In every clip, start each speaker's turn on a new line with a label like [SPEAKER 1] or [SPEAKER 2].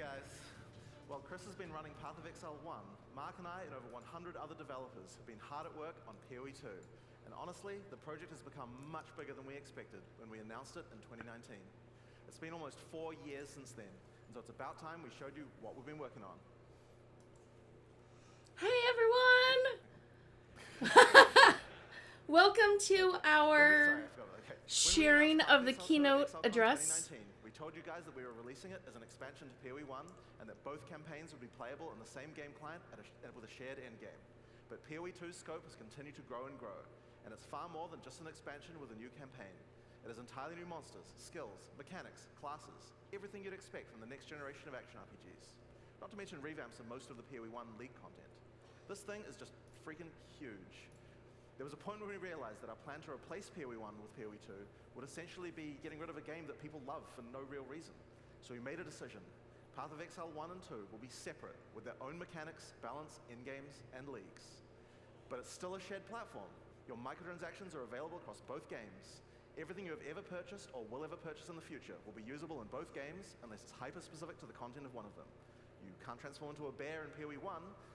[SPEAKER 1] guys. While Chris has been running Path of Exile 1, Mark and I and over 100 other developers have been hard at work on PoE 2. And honestly, the project has become much bigger than we expected when we announced it in 2019. It's been almost 4 years since then, and so it's about time we showed you what we've been working on.
[SPEAKER 2] Hey everyone! Welcome to our sharing of the Keynote Address.
[SPEAKER 1] We told you guys that we were releasing it as an expansion to PoE 1 and that both campaigns would be playable in the same game client with a shared endgame. But PoE 2's scope has continued to grow and grow, and it's far more than just an expansion with a new campaign. It has entirely new monsters, skills, mechanics, classes, everything you'd expect from the next generation of action RPGs. Not to mention revamps of most of the PoE 1 League content. This thing is just freaking huge. There was a point when we realized that our plan to replace PoE 1 with PoE 2 would essentially be getting rid of a game that people love for no real reason. So we made a decision. Path of Exile 1 and 2 will be separate with their own mechanics, balance, endgames, and leagues. But it's still a shared platform. Your microtransactions are available across both games. Everything you have ever purchased or will ever purchase in the future will be usable in both games unless it's hyper-specific to the content of one of them. You can't transform into a bear in PoE 1,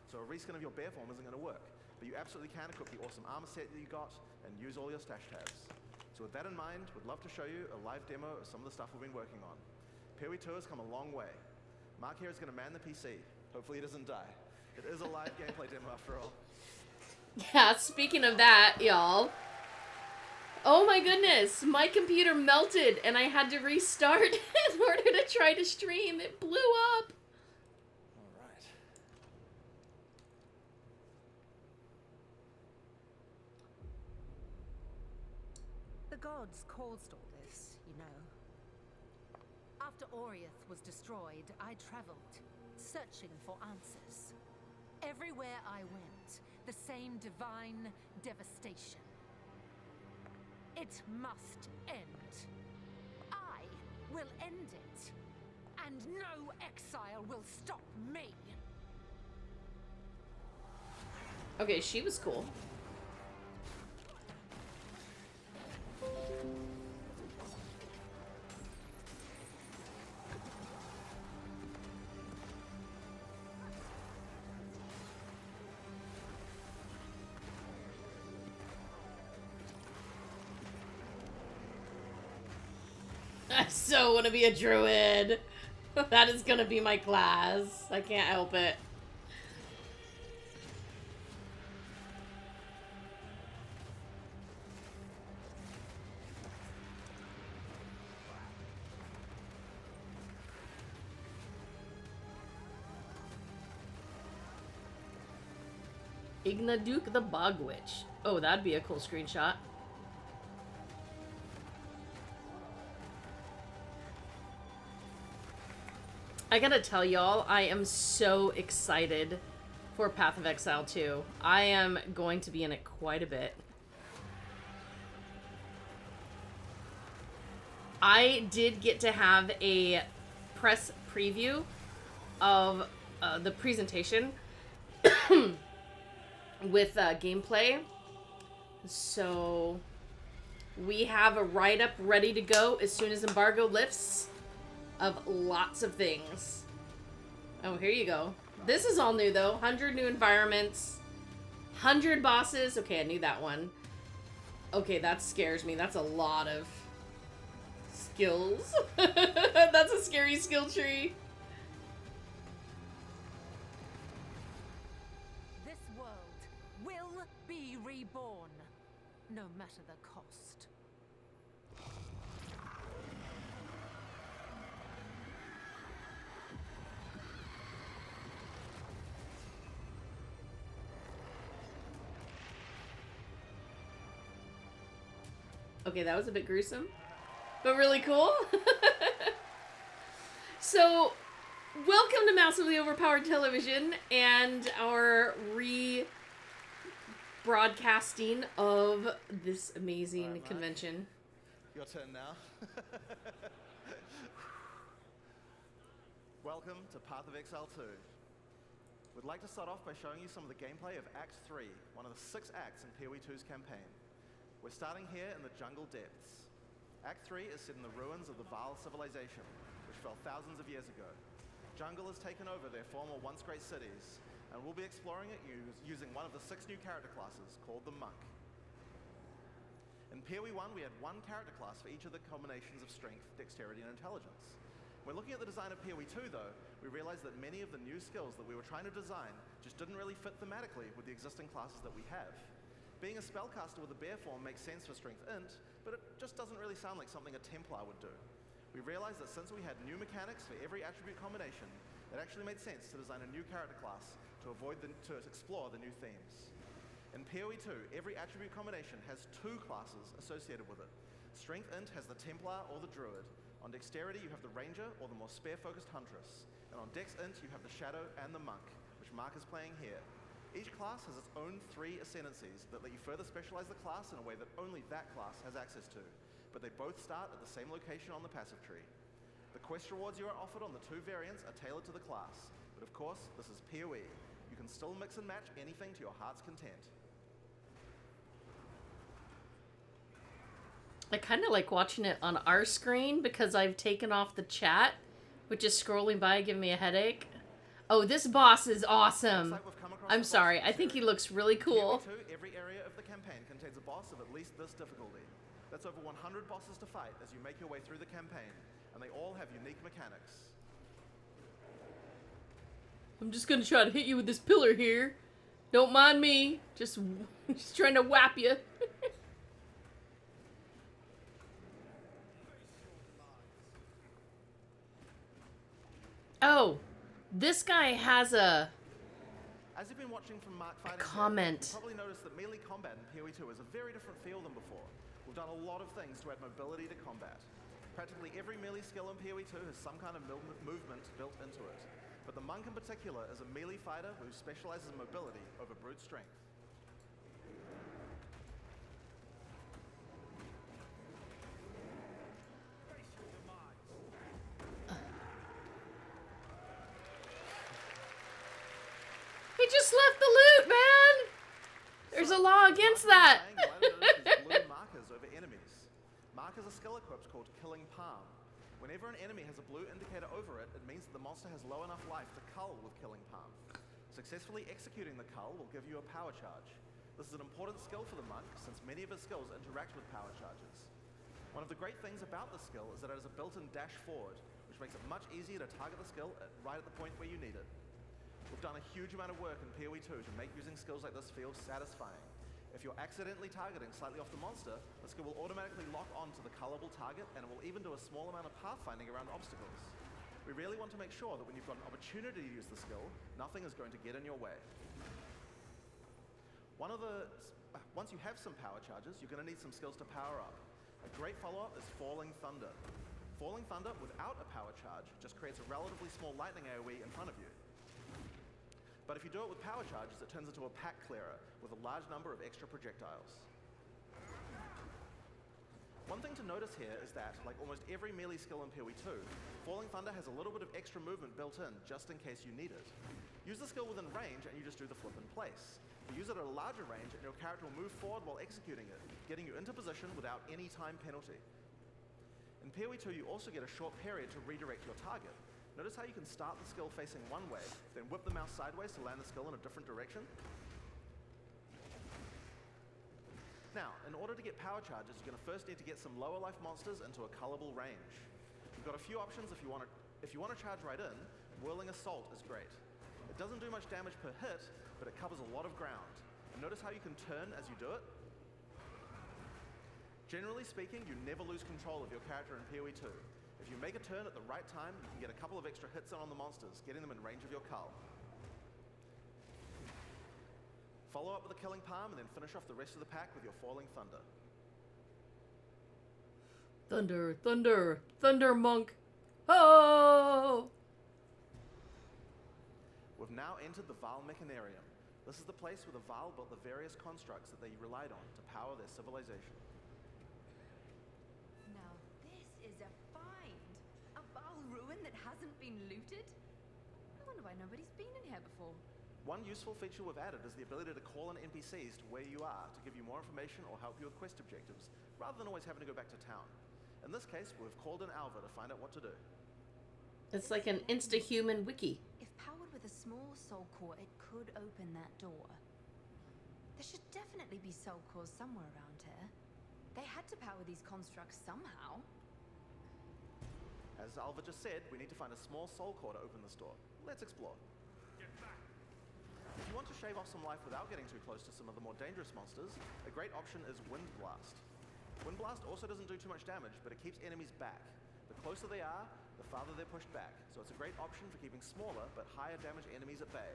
[SPEAKER 1] so a reskin of your bear form isn't going to work. But you absolutely can equip the awesome armor set that you got and use all your stash tabs. So with that in mind, we'd love to show you a live demo of some of the stuff we've been working on. PoE 2 has come a long way. Mark here is going to man the PC. Hopefully he doesn't die. It is a live gameplay demo after all.
[SPEAKER 2] Yeah, speaking of that, y'all. Oh my goodness, my computer melted and I had to restart in order to try to stream. It blew up.
[SPEAKER 3] The gods caused all this, you know. After Oriath was destroyed, I traveled, searching for answers. Everywhere I went, the same divine devastation. It must end. I will end it. And no exile will stop me.
[SPEAKER 2] Okay, she was cool. I so want to be a druid. That is gonna be my class. I can't help it. Ignaduke the Bog Witch. Oh, that'd be a cool screenshot. I gotta tell y'all, I am so excited for Path of Exile 2. I am going to be in it quite a bit. I did get to have a press preview of the presentation with gameplay. So we have a write-up ready to go as soon as embargo lifts of lots of things. Oh, here you go. This is all new though. 100 new environments, 100 bosses. Okay, I knew that one. Okay, that scares me. That's a lot of skills. That's a scary skill tree.
[SPEAKER 3] This world will be reborn, no matter the cost.
[SPEAKER 2] Okay, that was a bit gruesome, but really cool. So, welcome to Massively Overpowered Television and our rebroadcasting of this amazing convention.
[SPEAKER 1] Your turn now. Welcome to Path of Exile 2. We'd like to start off by showing you some of the gameplay of Act 3, one of the 6 acts in PoE 2's campaign. We're starting here in the jungle depths. Act 3 is set in the ruins of the Vaal civilization, which fell thousands of years ago. jungle has taken over their former once great cities, and we'll be exploring it using one of the 6 new character classes called the Monk. In PoE 1, we had one character class for each of the combinations of strength, dexterity, and intelligence. When looking at the design of PoE 2, though, we realized that many of the new skills that we were trying to design just didn't really fit thematically with the existing classes that we have. Being a spellcaster with a bear form makes sense for Strength Int, but it just doesn't really sound like something a Templar would do. We realized that since we had new mechanics for every attribute combination, it actually made sense to design a new character class to explore the new themes. In PoE 2, every attribute combination has 2 classes associated with it. Strength Int has the Templar or the Druid. On Dexterity, you have the Ranger or the more spare-focused Huntress. And on Dex Int, you have the Shadow and the Monk, which Mark is playing here. Each class has its own 3 ascendancies that let you further specialize the class in a way that only that class has access to. But they both start at the same location on the passive tree. The quest rewards you are offered on the 2 variants are tailored to the class. But of course, this is PoE. You can still mix and match anything to your heart's content.
[SPEAKER 2] I kind of like watching it on our screen because I've taken off the chat, which is scrolling by, giving me a headache. Oh, this boss is awesome. I'm sorry, I think he looks really cool.
[SPEAKER 1] Every area of the campaign contains a boss of at least this difficulty. That's over 100 bosses to fight as you make your way through the campaign, and they all have unique mechanics.
[SPEAKER 2] I'm just gonna try to hit you with this pillar here. Don't mind me. Just trying to whap you. Oh, this guy has a
[SPEAKER 1] As you've been watching from Mark fighting
[SPEAKER 2] comment.
[SPEAKER 1] you probably noticed that melee combat in PoE 2 is a very different feel than before. We've done a lot of things to add mobility to combat. Practically every melee skill in PoE 2 has some kind of movement built into it. But the Monk in particular is a melee fighter who specializes in mobility over brute strength.
[SPEAKER 2] He just left the loot, man! There's a law against that.
[SPEAKER 1] Blue markers over enemies. Mark is a skill equipped called Killing Palm. Whenever an enemy has a blue indicator over it, it means that the monster has low enough life to cull with Killing Palm. Successfully executing the cull will give you a power charge. This is an important skill for the Monk, since many of his skills interact with power charges. One of the great things about this skill is that it has a built-in dash forward, which makes it much easier to target the skill right at the point where you need it. We've done a huge amount of work in PoE 2 to make using skills like this feel satisfying. If you're accidentally targeting slightly off the monster, the skill will automatically lock onto the cullable target, and it will even do a small amount of pathfinding around obstacles. We really want to make sure that when you've got an opportunity to use the skill, nothing is going to get in your way. Once you have some power charges, you're going to need some skills to power up. A great follow-up is Falling Thunder. Falling Thunder without a power charge just creates a relatively small lightning AoE in front of you. But if you do it with power charges, it turns into a pack clearer with a large number of extra projectiles. One thing to notice here is that, like almost every melee skill in PoE 2, Falling Thunder has a little bit of extra movement built in, just in case you need it. Use the skill within range and you just do the flip in place. You use it at a larger range and your character will move forward while executing it, getting you into position without any time penalty. In PoE 2, you also get a short period to redirect your target. Notice how you can start the skill facing one way, then whip the mouse sideways to land the skill in a different direction? Now, in order to get power charges, you're going to first need to get some lower life monsters into a cullable range. You've got a few options if you want to charge right in. Whirling Assault is great. It doesn't do much damage per hit, but it covers a lot of ground. And notice how you can turn as you do it? Generally speaking, you never lose control of your character in PoE 2. If you make a turn at the right time, you can get a couple of extra hits on the monsters, getting them in range of your cull. Follow up with a Killing Palm and then finish off the rest of the pack with your Falling Thunder.
[SPEAKER 2] Thunder, thunder, thunder monk. Oh!
[SPEAKER 1] We've now entered the Vaal Mechanarium. This is the place where the Vaal built the various constructs that they relied on to power their civilization.
[SPEAKER 4] Now this is a find. A Vaal ruin that hasn't been looted? I wonder why nobody's been in here before.
[SPEAKER 1] One useful feature we've added is the ability to call in NPCs to where you are to give you more information or help you with quest objectives, rather than always having to go back to town. In this case, we've called in Alva to find out what to do.
[SPEAKER 2] It's like an insta-human wiki.
[SPEAKER 4] If powered with a small soul core, it could open that door. There should definitely be soul cores somewhere around here. They had to power these constructs somehow.
[SPEAKER 1] As Alva just said, we need to find a small soul core to open this door. Let's explore. If you want to shave off some life without getting too close to some of the more dangerous monsters, a great option is Wind Blast. Wind Blast also doesn't do too much damage, but it keeps enemies back. The closer they are, the farther they're pushed back, so it's a great option for keeping smaller but higher damage enemies at bay.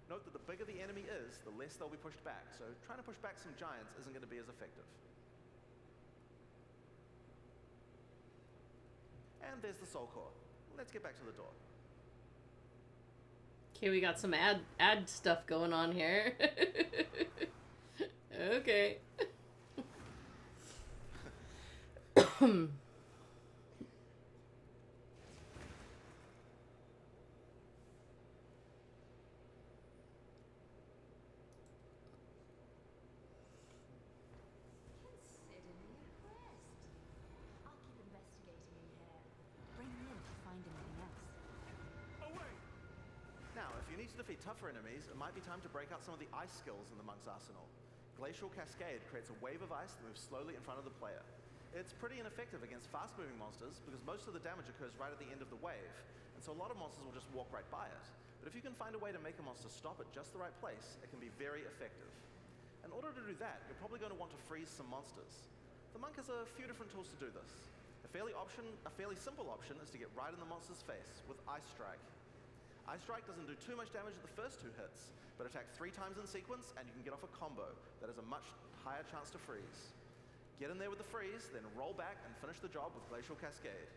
[SPEAKER 1] Note that the bigger the enemy is, the less they'll be pushed back, so trying to push back some giants isn't going to be as effective. And there's the soul core. Let's get back to the door.
[SPEAKER 2] Okay, we got some ad stuff going on here. Okay.
[SPEAKER 4] Consider me impressed. I'll keep investigating in here. Bring me in if you find anything else.
[SPEAKER 1] Now, if you need to defeat tougher enemies, it might be time to break out some of the ice skills in the monk's arsenal. Glacial Cascade creates a wave of ice that moves slowly in front of the player. It's pretty ineffective against fast-moving monsters because most of the damage occurs right at the end of the wave, and so a lot of monsters will just walk right by it. But if you can find a way to make a monster stop at just the right place, it can be very effective. In order to do that, you're probably going to want to freeze some monsters. The monk has a few different tools to do this. A fairly simple option is to get right in the monster's face with Ice Strike. Ice Strike doesn't do too much damage at the first 2 hits, but attack 3 times in sequence and you can get off a combo that has a much higher chance to freeze. Get in there with the freeze, then roll back and finish the job with Glacial Cascade.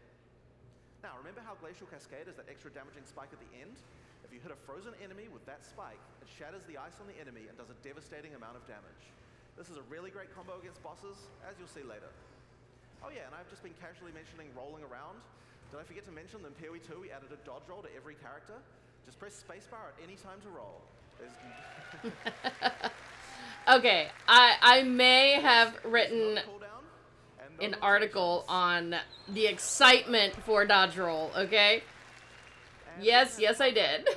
[SPEAKER 1] Now, remember how Glacial Cascade is that extra damaging spike at the end? If you hit a frozen enemy with that spike, it shatters the ice on the enemy and does a devastating amount of damage. This is a really great combo against bosses, as you'll see later. Oh yeah, and I've just been casually mentioning rolling around. Did I forget to mention that in PoE 2 we added a dodge roll to every character? Just press spacebar at any time to roll.
[SPEAKER 2] Okay, I may have written an article on the excitement for dodge roll, okay? Yes, I did.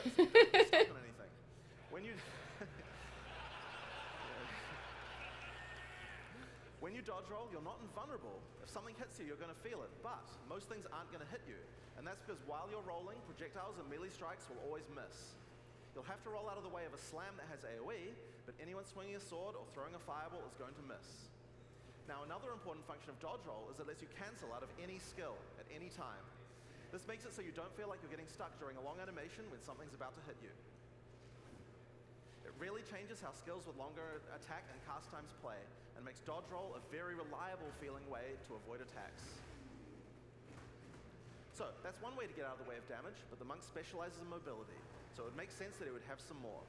[SPEAKER 1] When you dodge roll, you're not invulnerable. If something hits you, you're going to feel it, but most things aren't going to hit you. And that's because while you're rolling, projectiles and melee strikes will always miss. You'll have to roll out of the way of a slam that has AoE, but anyone swinging a sword or throwing a fireball is going to miss. Now, another important function of dodge roll is it lets you cancel out of any skill at any time. This makes it so you don't feel like you're getting stuck during a long animation when something's about to hit you. It really changes how skills with longer attack and cast times play, and makes dodge roll a very reliable feeling way to avoid attacks. So, that's one way to get out of the way of damage, but the monk specializes in mobility, so it would make sense that it would have some more.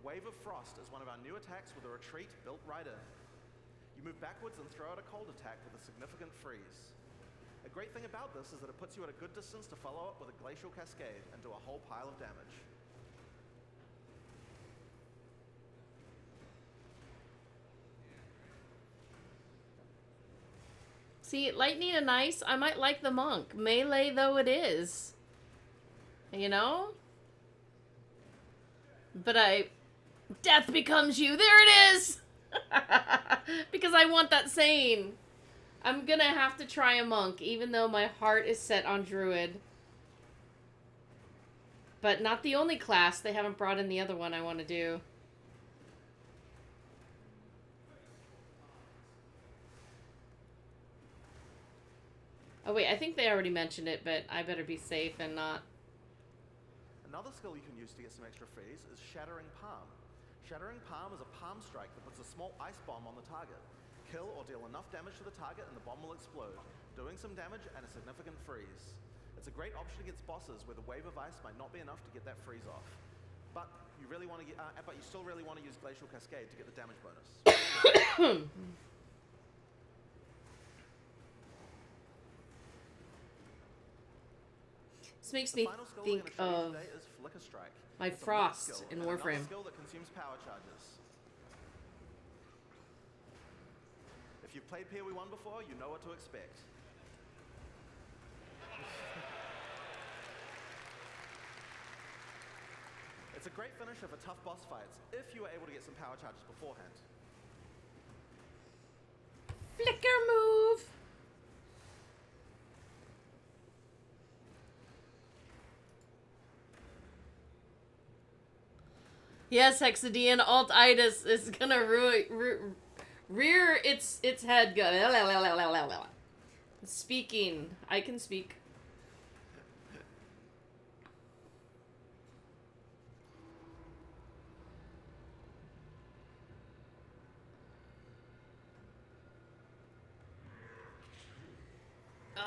[SPEAKER 1] Wave of Frost is one of our new attacks with a retreat built right in. You move backwards and throw out a cold attack with a significant freeze. A great thing about this is that it puts you at a good distance to follow up with a Glacial Cascade and do a whole pile of damage.
[SPEAKER 2] See, lightning and ice, I might like the monk. Melee though it is. You know? But death becomes you. There it is! Because I want that saying. I'm gonna have to try a monk, even though my heart is set on druid. But not the only class. They haven't brought in the other one I want to do. Oh wait, I think they already mentioned it, but I better be safe and not.
[SPEAKER 1] Another skill you can use to get some extra freeze is Shattering Palm. Shattering Palm is a palm strike that puts a small ice bomb on the target. Kill or deal enough damage to the target and the bomb will explode, doing some damage and a significant freeze. It's a great option against bosses where the wave of ice might not be enough to get that freeze off. But you still really want to use Glacial Cascade to get the damage bonus.
[SPEAKER 2] This makes me think of my Frost in Warframe.
[SPEAKER 1] Skill that consumes power charges. If you've played PoE 1 before, you know what to expect. It's a great finisher for tough boss fights if you were able to get some power charges beforehand.
[SPEAKER 2] Flicker move. Yes, Hexadian alt-itis is gonna rear its head. Go. Speaking. I can speak.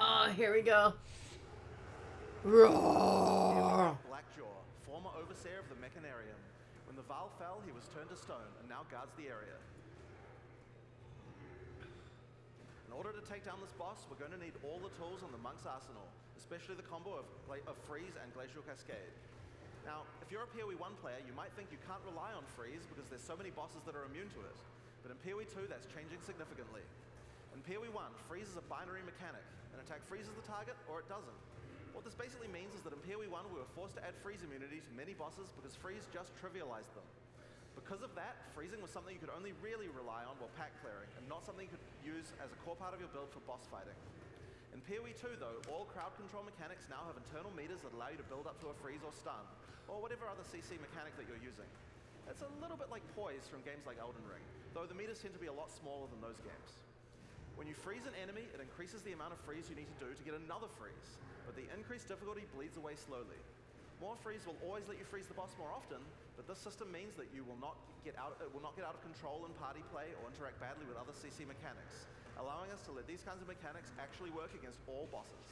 [SPEAKER 2] Oh, here we go. Roar.
[SPEAKER 1] Blackjaw, former overseer of the Mechanarium. When the Val fell, he was turned to stone and now guards the area. In order to take down this boss, we're going to need all the tools on the Monk's arsenal, especially the combo of Freeze and Glacial Cascade. Now, if you're a PoE 1 player, you might think you can't rely on Freeze because there's so many bosses that are immune to it. But in PoE 2, that's changing significantly. In PoE 1, Freeze is a binary mechanic. An attack freezes the target, or it doesn't. What this basically means is that in PoE 1, we were forced to add freeze immunity to many bosses because Freeze just trivialized them. Because of that, freezing was something you could only really rely on while pack clearing, and not something you could use as a core part of your build for boss fighting. In PoE 2, though, all crowd control mechanics now have internal meters that allow you to build up to a freeze or stun, or whatever other CC mechanic that you're using. It's a little bit like poise from games like Elden Ring, though the meters tend to be a lot smaller than those games. When you freeze an enemy, it increases the amount of freeze you need to do to get another freeze, but the increased difficulty bleeds away slowly. More freeze will always let you freeze the boss more often, but this system means that you will not get out of control in party play or interact badly with other CC mechanics, allowing us to let these kinds of mechanics actually work against all bosses.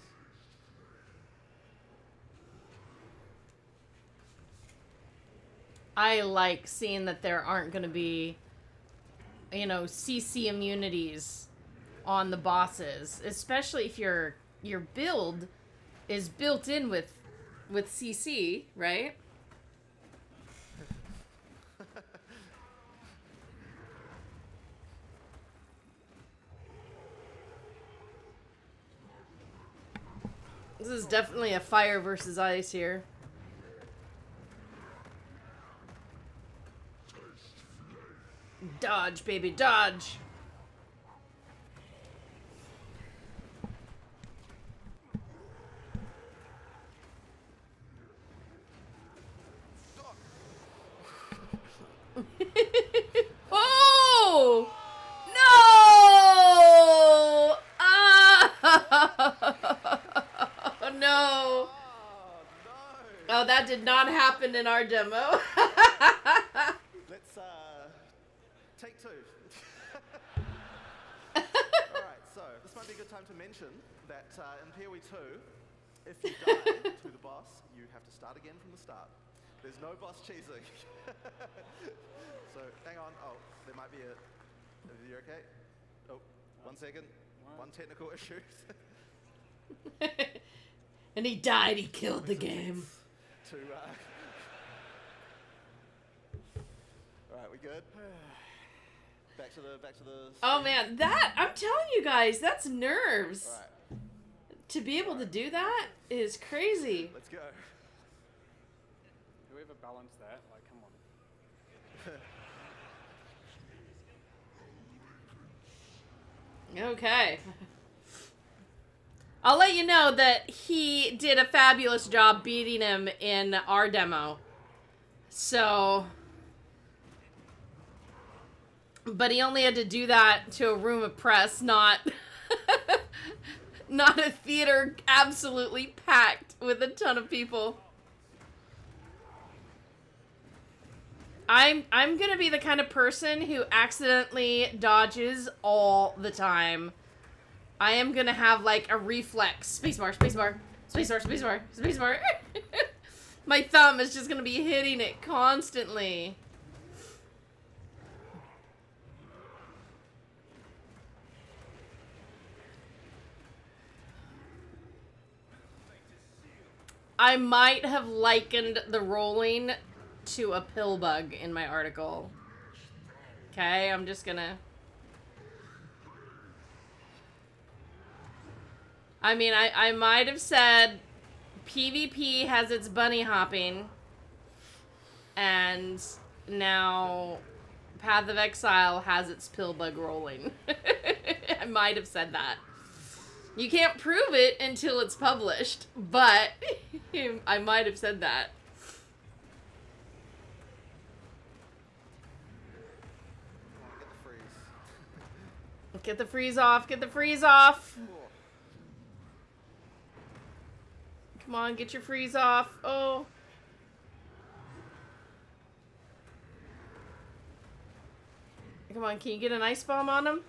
[SPEAKER 2] I like seeing that there aren't going to be, you know, CC immunities on the bosses, especially if your build is built in with CC, right? This is definitely a fire versus ice here. Dodge, baby, dodge. Oh! No! Ah! No. Oh, that did not happen in our demo.
[SPEAKER 1] Let's take two. Alright, so this might be a good time to mention that in PoE 2, if you die to the boss, you have to start again from the start. There's no boss cheesing. So, hang on. Oh, there might be a... Are you okay? Oh, 1 second. One technical issue.
[SPEAKER 2] And he died. He killed the game.
[SPEAKER 1] Alright, we good? Back to the
[SPEAKER 2] Oh man, that, I'm telling you guys, that's nerves.
[SPEAKER 1] Alright.
[SPEAKER 2] To be able to do that is crazy.
[SPEAKER 1] Let's go.
[SPEAKER 5] Whoever balanced that, like, come on.
[SPEAKER 2] Okay. I'll let you know that he did a fabulous job beating him in our demo. So... But he only had to do that to a room of press, not... not a theater absolutely packed with a ton of people. I'm gonna be the kind of person who accidentally dodges all the time. I am gonna have like a reflex. Spacebar, spacebar, spacebar, spacebar, spacebar. My thumb is just gonna be hitting it constantly. I might have likened the rolling to a pill bug in my article. Okay, I'm just gonna... I mean, I might have said PvP has its bunny hopping, and now Path of Exile has its pill bug rolling. I might have said that. You can't prove it until it's published, but I might have said that. Get the freeze off, get the freeze off. Come on, get your freeze off. Oh. Come on, can you get an ice bomb on him?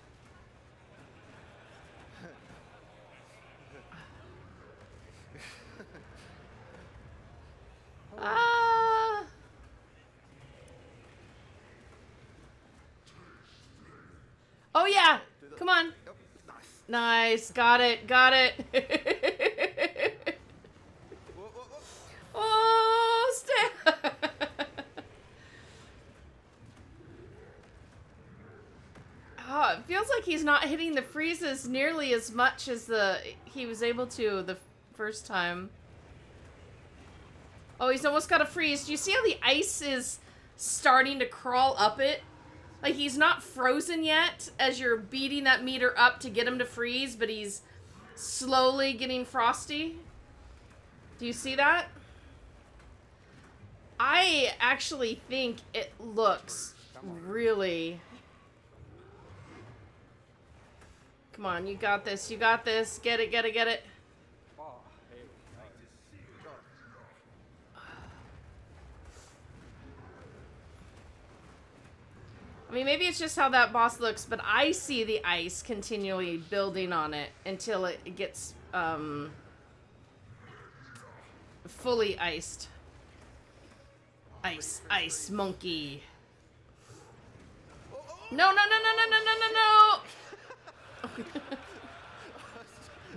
[SPEAKER 2] Ah. Oh yeah. Come on. Nice. Got it. Got it. Oh, stay. Oh, it feels like he's not hitting the freezes nearly as much as he was able to the first time. Oh, he's almost got a freeze. Do you see how the ice is starting to crawl up it? Like, he's not frozen yet as you're beating that meter up to get him to freeze, but he's slowly getting frosty. Do you see that? I actually think it looks really... Come on, you got this, you got this. Get it, get it, get it. I mean, maybe it's just how that boss looks, but I see the ice continually building on it until it gets fully iced. Ice, ice, monkey. No, no, no, no, no, no, no, no, no!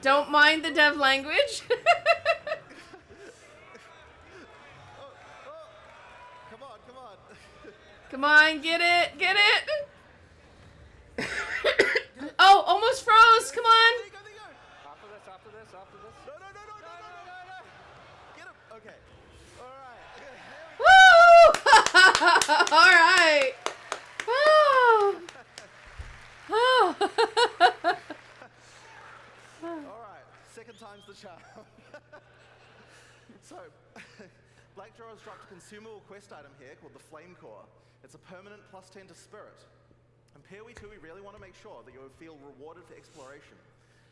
[SPEAKER 2] Don't mind the dev language.
[SPEAKER 1] Come on, come on.
[SPEAKER 2] Come on, get it, get it. Oh, almost froze. Come on.
[SPEAKER 1] There you go.
[SPEAKER 5] After this, after this, after this.
[SPEAKER 1] No, no, no, no, no, no, no, no. Get him. Okay. All right.
[SPEAKER 2] Woo! All right. Oh. Oh.
[SPEAKER 1] All right. Second time's the charm. So, Black Draw has dropped a consumable quest item here called the Flame Core. It's a permanent +10 to Spirit. In PoE 2, we really want to make sure that you feel rewarded for exploration.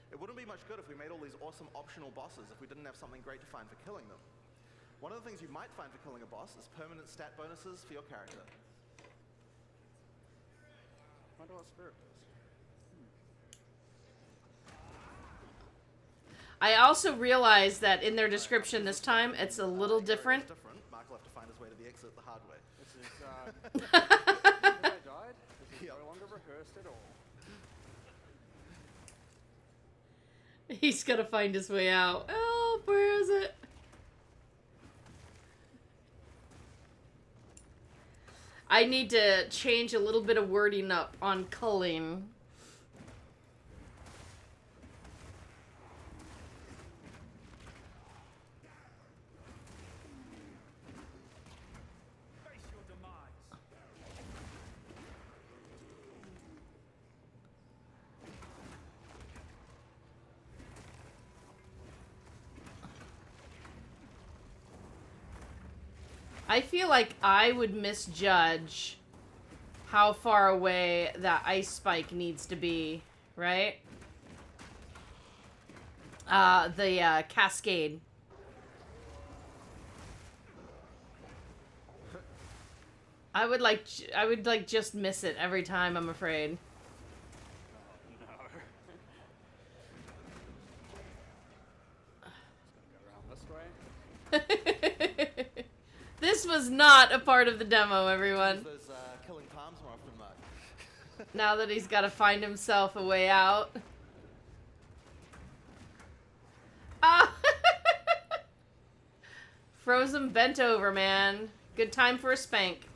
[SPEAKER 1] It wouldn't be much good if we made all these awesome optional bosses if we didn't have something great to find for killing them. One of the things you might find for killing a boss is permanent stat bonuses for your character.
[SPEAKER 5] I wonder what spirit is.
[SPEAKER 2] I also realized that in their description this time, it's a little different.
[SPEAKER 1] It's different. Mark will have to find his way to the exit the hard way.
[SPEAKER 5] This is, I died. This is no longer rehearsed at all.
[SPEAKER 2] He's gonna find his way out. Oh, where is it? I need to change a little bit of wording up on culling. I feel like I would misjudge how far away that ice spike needs to be, right? The cascade. I would like just miss it every time, I'm afraid.
[SPEAKER 5] No. Just gonna go around this way.
[SPEAKER 2] This was not a part of the demo, everyone.
[SPEAKER 1] Those killing palms more often, Mark.
[SPEAKER 2] Now that he's got to find himself a way out. Ah! Frozen bent over, man. Good time for a spank.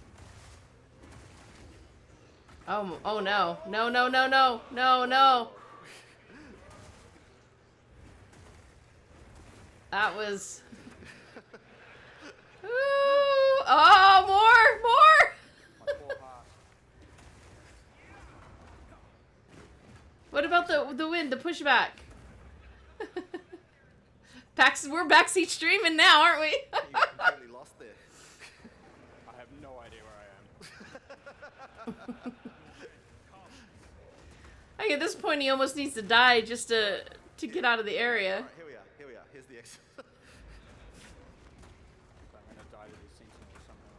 [SPEAKER 2] Oh, oh no. No, no, no, no. No, no. That was... Ooh. Oh, more! What about the wind, the pushback? We're backseat streaming now, aren't we?
[SPEAKER 1] You got completely lost there.
[SPEAKER 5] I have no idea where I am.
[SPEAKER 2] I think at this point he almost needs to die just to get out of the area.
[SPEAKER 1] Alright, here we are. Here's the exit.
[SPEAKER 5] I'm gonna die to these sentinels somehow.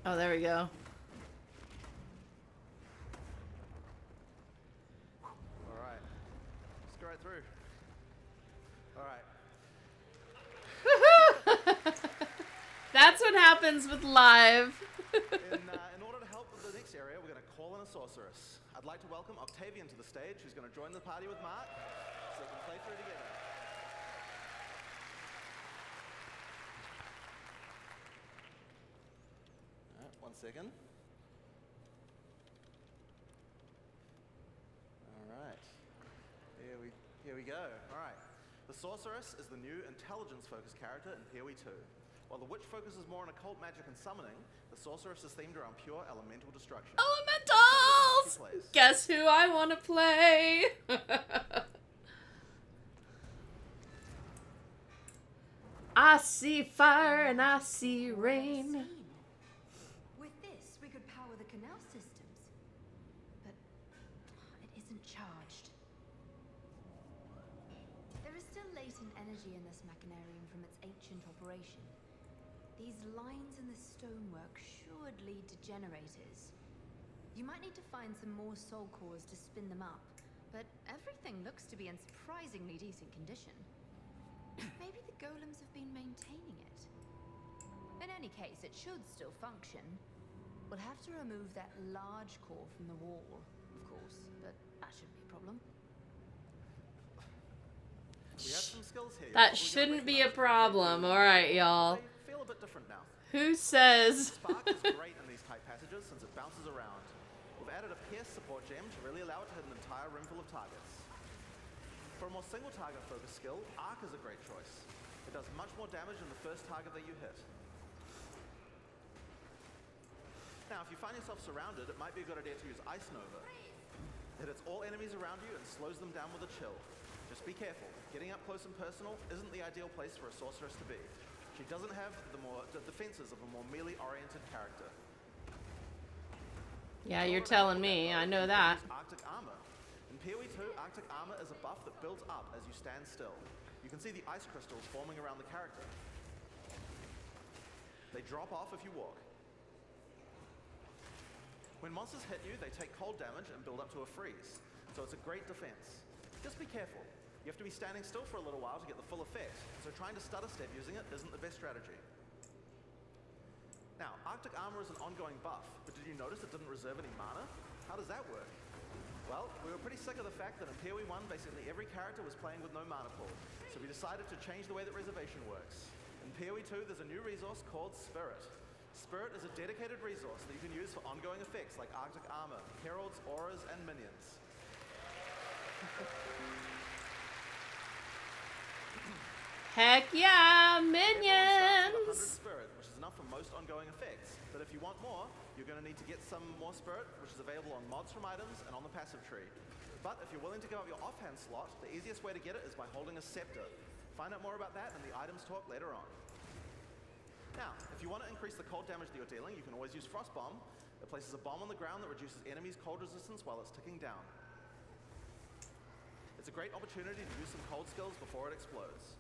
[SPEAKER 2] Oh, there we go.
[SPEAKER 1] Alright. Let's go right through. Alright.
[SPEAKER 2] That's what happens with live.
[SPEAKER 1] In order to help with the next area, we're going to call in a sorceress. I'd like to welcome Octavian to the stage, who's going to join the party with Mark, so they can play through together. Alright, 1 second. Alright. Here we go. Alright. The sorceress is the new intelligence-focused character in PoE 2. While the witch focuses more on occult magic and summoning, the sorceress is themed around pure elemental destruction.
[SPEAKER 2] Elementals! Guess who I want to play? I see fire and I see rain.
[SPEAKER 4] With this, we could power the canal systems. But it isn't charged. There is still latent energy in this machinarium from its ancient operation. These lines in the stonework should lead to generators. You might need to find some more soul cores to spin them up, but everything looks to be in surprisingly decent condition. Maybe the golems have been maintaining it. In any case, it should still function. We'll have to remove that large core from the wall, of course, but that shouldn't be a problem.
[SPEAKER 1] We have some skills here.
[SPEAKER 2] That shouldn't be a problem. Alright, y'all.
[SPEAKER 1] They feel a bit different now.
[SPEAKER 2] Who says?
[SPEAKER 1] Spark is great in these tight passages since it bounces around. We've added a Pierce support gem to really allow it to hit an entire room full of targets. For a more single target focused skill, Arc is a great choice. It does much more damage than the first target that you hit. Now, if you find yourself surrounded, it might be a good idea to use Ice Nova. It hits all enemies around you and slows them down with a chill. Just be careful. Getting up close and personal isn't the ideal place for a sorceress to be. She doesn't have the defenses of a more melee-oriented character.
[SPEAKER 2] Yeah, you're telling me. I know that.
[SPEAKER 1] Arctic armor. In PoE 2, Arctic armor is a buff that builds up as you stand still. You can see the ice crystals forming around the character. They drop off if you walk. When monsters hit you, they take cold damage and build up to a freeze. So it's a great defense. Just be careful. You have to be standing still for a little while to get the full effect, so trying to stutter step using it isn't the best strategy. Now, Arctic armor is an ongoing buff, but did you notice it didn't reserve any mana? How does that work? Well, we were pretty sick of the fact that in PoE 1, basically every character was playing with no mana pool, so we decided to change the way that reservation works. In PoE 2, there's a new resource called Spirit. Spirit is a dedicated resource that you can use for ongoing effects like Arctic armor, heralds, auras, and minions.
[SPEAKER 2] Heck yeah,
[SPEAKER 1] Everyone
[SPEAKER 2] minions!
[SPEAKER 1] starts with 100 spirit, which is enough for most ongoing effects. But if you want more, you're going to need to get some more spirit, which is available on mods from items and on the passive tree. But if you're willing to give up your offhand slot, the easiest way to get it is by holding a scepter. Find out more about that in the items talk later on. Now, if you want to increase the cold damage that you're dealing, you can always use Frost Bomb. It places a bomb on the ground that reduces enemies' cold resistance while it's ticking down. It's a great opportunity to use some cold skills before it explodes.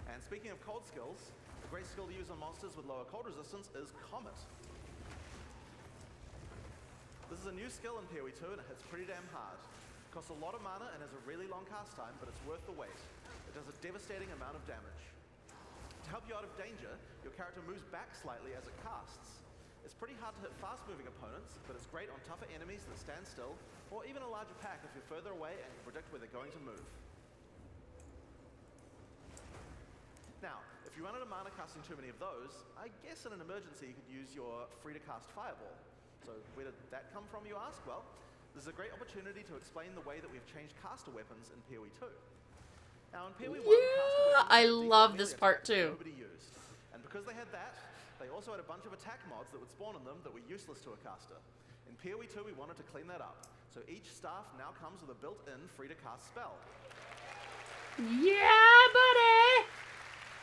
[SPEAKER 1] And speaking of cold skills, a great skill to use on monsters with lower cold resistance is Comet. This is a new skill in PoE 2 and it hits pretty damn hard. It costs a lot of mana and has a really long cast time, but it's worth the wait. It does a devastating amount of damage. To help you out of danger, your character moves back slightly as it casts. It's pretty hard to hit fast-moving opponents, but it's great on tougher enemies that stand still, or even a larger pack if you're further away and can predict where they're going to move. Now, if you run out of mana casting too many of those, I guess in an emergency you could use your free-to-cast Fireball. So where did that come from, you ask? Well, this is a great opportunity to explain the way that we've changed caster weapons in PoE 2. Now in PoE 1,
[SPEAKER 2] Yeah, I love this part too.
[SPEAKER 1] Nobody used. And because they had that, they also had a bunch of attack mods that would spawn in them that were useless to a caster. In PoE 2, we wanted to clean that up. So each staff now comes with a built-in free-to-cast spell.
[SPEAKER 2] Yeah, buddy!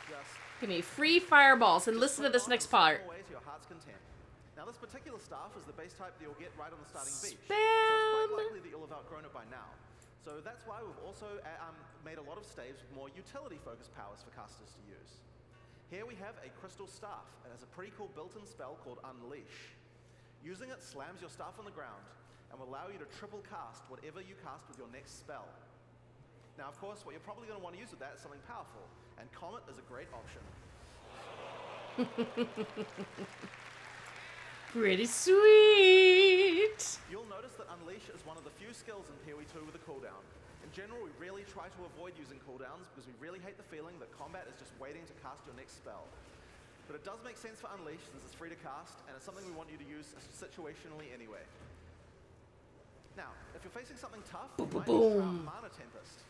[SPEAKER 1] Just
[SPEAKER 2] Give me free fireballs and listen to this next part.
[SPEAKER 1] away to your heart's content. Now this particular staff is the base type that you'll get right on the starting beach. So it's
[SPEAKER 2] Spam!
[SPEAKER 1] quite likely that you'll have outgrown it by now. So that's why we've also made a lot of staves with more utility-focused powers for casters to use. Here we have a crystal staff. It has a pretty cool built-in spell called Unleash. Using it slams your staff on the ground and will allow you to triple cast whatever you cast with your next spell. Now, of course, what you're probably going to want to use with that is something powerful, and Comet is a great option.
[SPEAKER 2] Pretty sweet!
[SPEAKER 1] You'll notice that Unleash is one of the few skills in PoE 2 with a cooldown. In general, we really try to avoid using cooldowns because we really hate the feeling that combat is just waiting to cast your next spell. But it does make sense for Unleash since it's free to cast, and it's something we want you to use situationally anyway. Now, if you're facing something tough, you might need to try out Mana Tempest.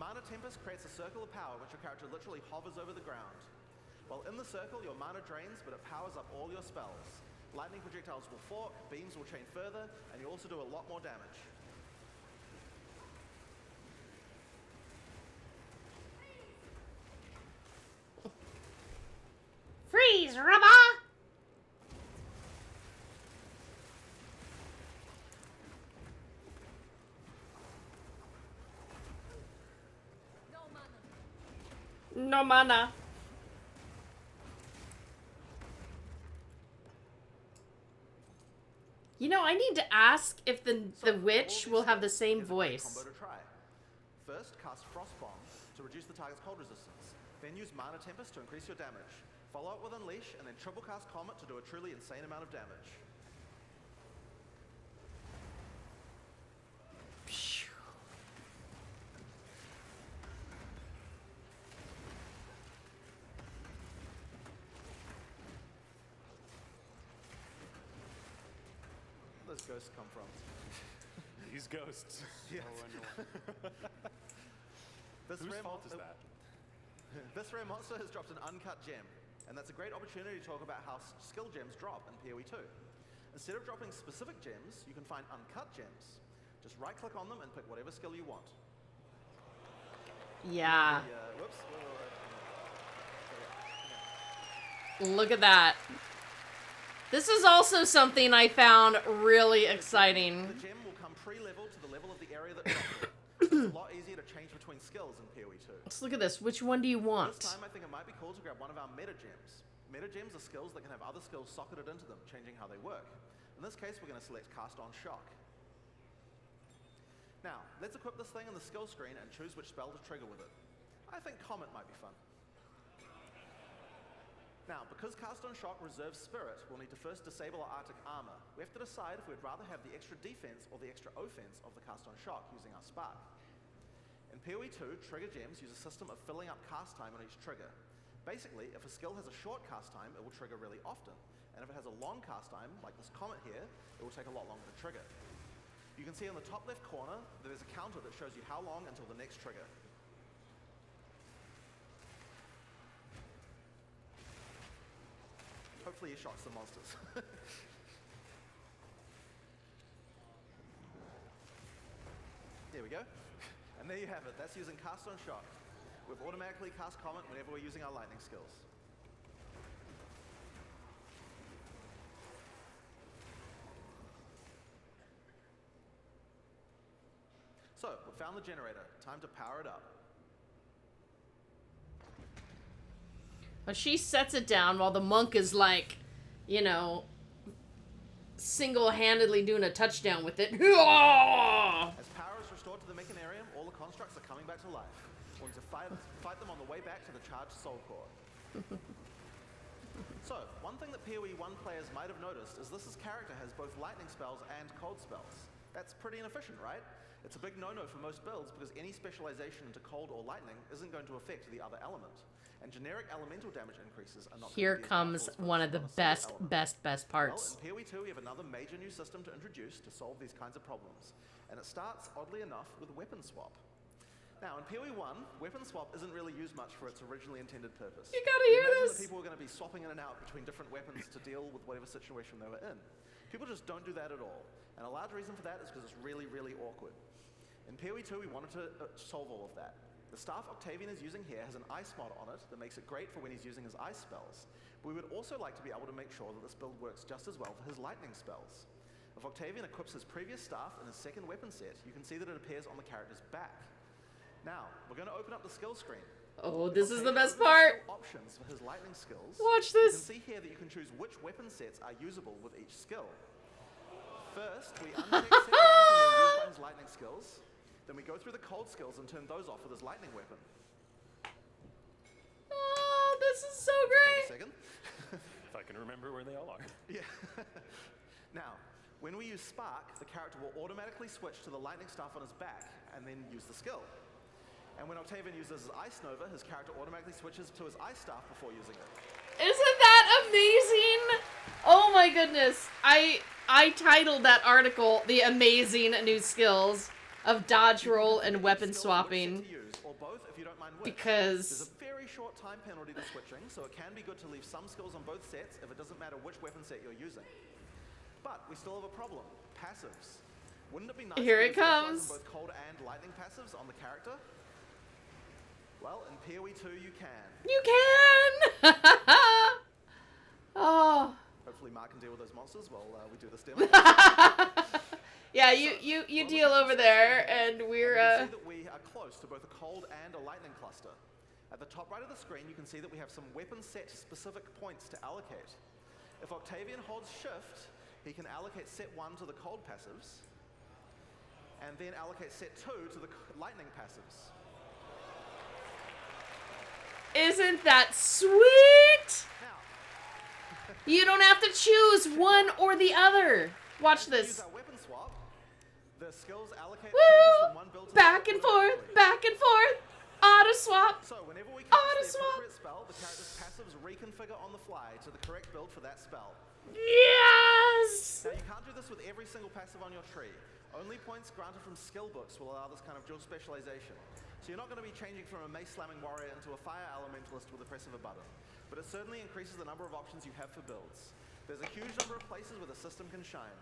[SPEAKER 1] Mana Tempest creates a circle of power which your character literally hovers over the ground. While in the circle, your mana drains, but it powers up all your spells. Lightning projectiles will fork, beams will chain further, and you also do a lot more damage.
[SPEAKER 2] Freeze, rubber! No mana. You know, I need to ask if the witch will have the same
[SPEAKER 1] Here's a great
[SPEAKER 2] voice.
[SPEAKER 1] combo to try. First, cast Frost Bomb to reduce the target's cold resistance. Then use Mana Tempest to increase your damage. Follow up with Unleash, and then triple cast Comet to do a truly insane amount of damage. Where those ghosts come from?
[SPEAKER 6] These ghosts.
[SPEAKER 1] Yeah.
[SPEAKER 6] I wonder why.
[SPEAKER 1] This
[SPEAKER 6] Whose
[SPEAKER 1] rare
[SPEAKER 6] fault is that?
[SPEAKER 1] This rare monster has dropped an uncut gem, and that's a great opportunity to talk about how skill gems drop in PoE 2. Instead of dropping specific gems, you can find uncut gems. Just right-click on them and pick whatever skill you want.
[SPEAKER 2] Yeah.
[SPEAKER 1] Whoops.
[SPEAKER 2] Look at that. This is also something I found really exciting.
[SPEAKER 1] The gem will come pre-leveled to the level of the area that dropped it. It's a lot easier to change between skills in PoE 2.
[SPEAKER 2] Let's look at this. Which one do you want?
[SPEAKER 1] This time I think it might be cool to grab one of our meta gems. Meta gems are skills that can have other skills socketed into them, changing how they work. In this case, we're going to select Cast on Shock. Now, let's equip this thing in the skill screen and choose which spell to trigger with it. I think Comet might be fun. Now, because Cast on Shock reserves Spirit, we'll need to first disable our Arctic Armor. We have to decide if we'd rather have the extra defense or the extra offense of the Cast on Shock using our Spark. In PoE 2, trigger gems use a system of filling up cast time on each trigger. Basically, if a skill has a short cast time, it will trigger really often. And if it has a long cast time, like this Comet here, it will take a lot longer to trigger. You can see on the top left corner, that there's a counter that shows you how long until the next trigger. Hopefully he shocks the monsters. There we go. And there you have it. That's using Cast on Shock. We've automatically cast Comet whenever we're using our lightning skills. So, we found the generator. Time to power it up.
[SPEAKER 2] But she sets it down while the monk is like, you know, single-handedly doing a touchdown with it.
[SPEAKER 1] As power is restored to the Mechanarium, all the constructs are coming back to life. We're going to fight them on the way back to the charged Soul Core. So, one thing that PoE 1 players might have noticed is this character has both lightning spells and cold spells. That's pretty inefficient, right? It's a big no-no for most builds because any specialization into cold or lightning isn't going to affect the other element. And generic elemental damage increases are not
[SPEAKER 2] Here
[SPEAKER 1] going to be as
[SPEAKER 2] comes
[SPEAKER 1] powerful as
[SPEAKER 2] one of the
[SPEAKER 1] on a single
[SPEAKER 2] best
[SPEAKER 1] element.
[SPEAKER 2] parts.
[SPEAKER 1] Well, in PoE 2 we have another major new system to introduce to solve these kinds of problems. And it starts, oddly enough, with weapon swap. Now, in PoE 1, weapon swap isn't really used much for its originally intended purpose.
[SPEAKER 2] You gotta
[SPEAKER 1] We
[SPEAKER 2] hear
[SPEAKER 1] imagine
[SPEAKER 2] this.
[SPEAKER 1] that people were going to be swapping in and out between different weapons to deal with whatever situation they were in. People just don't do that at all. And a large reason for that is because it's really, really awkward. In PoE 2, we wanted to solve all of that. The staff Octavian is using here has an ice mod on it that makes it great for when he's using his ice spells. But we would also like to be able to make sure that this build works just as well for his lightning spells. If Octavian equips his previous staff in his second weapon set, you can see that it appears on the character's back. Now, we're going to open up the skill screen.
[SPEAKER 2] Oh,
[SPEAKER 1] If
[SPEAKER 2] this is the
[SPEAKER 1] Octavian
[SPEAKER 2] best
[SPEAKER 1] opens
[SPEAKER 2] part.
[SPEAKER 1] skill options for his lightning skills.
[SPEAKER 2] Watch
[SPEAKER 1] You
[SPEAKER 2] this.
[SPEAKER 1] can see here that you can choose which weapon sets are usable with each skill. First, we uncheck set ones and they're used by his lightning skills. Then we go through the cold skills and turn those off with his lightning weapon.
[SPEAKER 2] Oh, this is so
[SPEAKER 1] Take a
[SPEAKER 2] great.
[SPEAKER 1] second.
[SPEAKER 6] If I can remember where they all are.
[SPEAKER 1] Yeah. Now, when we use Spark, the character will automatically switch to the lightning staff on his back and then use the skill. And when Octavian uses his Ice Nova, his character automatically switches to his Ice Staff before using it.
[SPEAKER 2] Isn't that amazing? Oh my goodness. I titled that article "The Amazing New Skills of Dodge Roll and Weapon
[SPEAKER 1] Skill
[SPEAKER 2] Swapping,"
[SPEAKER 1] which set to use, or both if you don't mind which.
[SPEAKER 2] because
[SPEAKER 1] There's a very short time penalty to switching, so it can be good to leave some skills on both sets if it doesn't matter which weapon set you're using. But we still have a problem. Passives. Wouldn't it be nice
[SPEAKER 2] Here
[SPEAKER 1] if
[SPEAKER 2] it
[SPEAKER 1] you specialized
[SPEAKER 2] comes.
[SPEAKER 1] in both cold and lightning passives on the character? Well, in PoE 2 you can.
[SPEAKER 2] you can. Oh.
[SPEAKER 1] Hopefully Mark can deal with those monsters while we do this demo.
[SPEAKER 2] Yeah, you deal over there, and we're
[SPEAKER 1] You can see that we are close to both a cold and a lightning cluster. At the top right of the screen, you can see that we have some weapon set specific points to allocate. If Octavian holds shift, he can allocate set 1 to the cold passives, and then allocate set 2 to the lightning passives.
[SPEAKER 2] Isn't that sweet?
[SPEAKER 1] Now,
[SPEAKER 2] You don't have to choose one or the other. Watch
[SPEAKER 1] when we use
[SPEAKER 2] this.
[SPEAKER 1] our weapon swap, the skills allocate changes
[SPEAKER 2] Woo!
[SPEAKER 1] from one build to
[SPEAKER 2] Back
[SPEAKER 1] the
[SPEAKER 2] and
[SPEAKER 1] other
[SPEAKER 2] forth,
[SPEAKER 1] automatically.
[SPEAKER 2] back and forth. Auto swap.
[SPEAKER 1] So whenever we
[SPEAKER 2] Auto
[SPEAKER 1] cast the
[SPEAKER 2] swap.
[SPEAKER 1] appropriate spell, the character's passives reconfigure on the fly to the correct build for that spell.
[SPEAKER 2] Yes.
[SPEAKER 1] Now you can't do this with every single passive on your tree. Only points granted from skill books will allow this kind of dual specialization. So you're not going to be changing from a mace slamming warrior into a fire elementalist with the press of a button. But it certainly increases the number of options you have for builds. There's a huge number of places where the system can shine.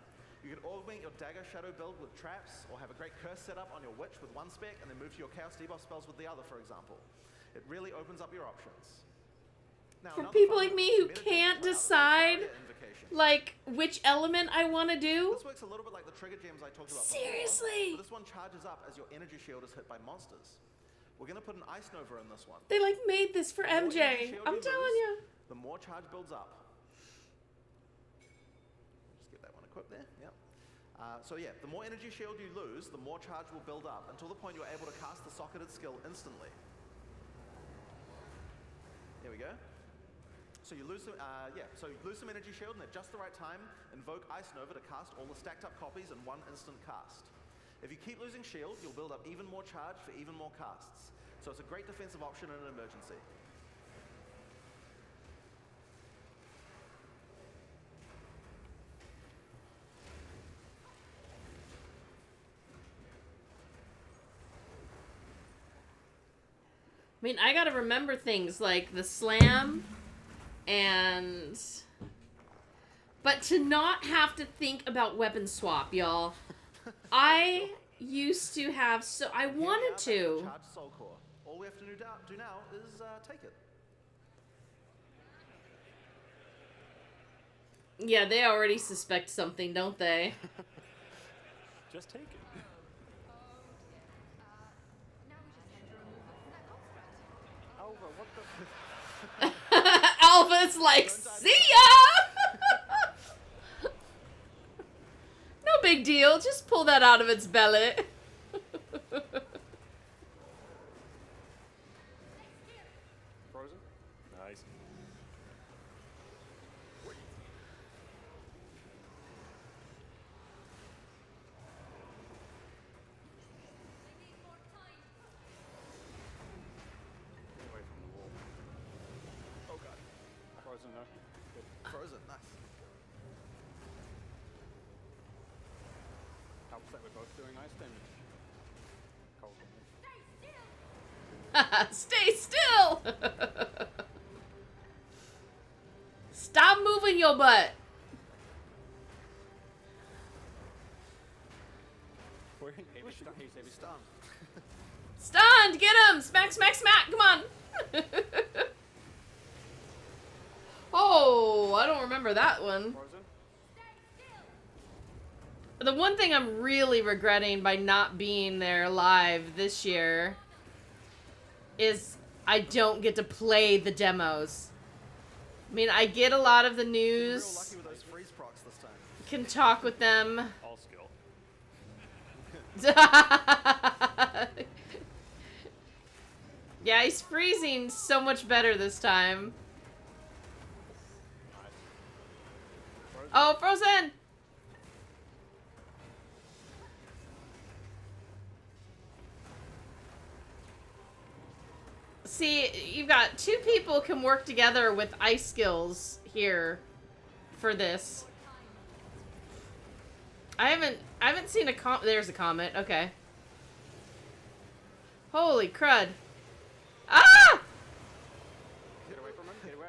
[SPEAKER 1] You can augment your dagger shadow build with traps, or have a great curse set up on your witch with one spec, and then move to your chaos debuff spells with the other, for example. It really opens up your options. Now,
[SPEAKER 2] For
[SPEAKER 1] another
[SPEAKER 2] people
[SPEAKER 1] fun
[SPEAKER 2] like me who
[SPEAKER 1] meta
[SPEAKER 2] can't
[SPEAKER 1] route is
[SPEAKER 2] decide,
[SPEAKER 1] Barrier Invocation.
[SPEAKER 2] like, which element I want to do.
[SPEAKER 1] This works a little bit like the trigger gems I talked about
[SPEAKER 2] Seriously?
[SPEAKER 1] before, but this one charges up as your energy shield is hit by monsters. We're going to put an Ice Nova in this one.
[SPEAKER 2] They, like, made this for
[SPEAKER 1] The more energy
[SPEAKER 2] MJ.
[SPEAKER 1] shield
[SPEAKER 2] I'm
[SPEAKER 1] you
[SPEAKER 2] telling
[SPEAKER 1] lose,
[SPEAKER 2] you.
[SPEAKER 1] The more charge builds up. Just get that one equipped there. Yep. So yeah, the more energy shield you lose, the more charge will build up until the point you're able to cast the socketed skill instantly. There we go. So you lose some, so you lose some energy shield, and at just the right time, invoke Ice Nova to cast all the stacked up copies in one instant cast. If you keep losing shield, you'll build up even more charge for even more casts. So it's a great defensive option in an emergency.
[SPEAKER 2] I mean, I gotta remember things like the slam and... But to not have to think about weapon swap, y'all. I used to have so... I
[SPEAKER 1] Here we are
[SPEAKER 2] wanted
[SPEAKER 1] back at
[SPEAKER 2] to.
[SPEAKER 1] Charged Soul Core. All we have to do now is take it.
[SPEAKER 2] Yeah, they already suspect something, don't they?
[SPEAKER 6] Just take it.
[SPEAKER 5] Alva, what the?
[SPEAKER 2] Alva's like, see ya! No big deal, just pull that out of its belly.
[SPEAKER 5] Frozen?
[SPEAKER 6] Nice.
[SPEAKER 5] Get away from the wall.
[SPEAKER 1] Oh god.
[SPEAKER 5] Frozen, no? Good.
[SPEAKER 1] Frozen, nice.
[SPEAKER 5] Helps that we're both doing ice damage. Cold.
[SPEAKER 2] Stay still! Stop moving your butt!
[SPEAKER 6] Where
[SPEAKER 1] Heavy stun.
[SPEAKER 2] Stunned! Get him! Smack, smack, smack! Come on! Oh, I don't remember that one.
[SPEAKER 5] Frozen.
[SPEAKER 2] The one thing I'm really regretting by not being there live this year is I don't get to play the demos. I mean, I get a lot of the
[SPEAKER 1] Real
[SPEAKER 2] news,
[SPEAKER 1] lucky with those freeze procs this time.
[SPEAKER 2] can talk with them.
[SPEAKER 6] all skill.
[SPEAKER 2] Yeah, he's freezing so much better this time. Oh, Frozen! See, you've got two people can work together with ice skills here for this. I haven't seen a there's a comet. Okay. Holy crud. Ah!
[SPEAKER 5] Get away from him. Get away.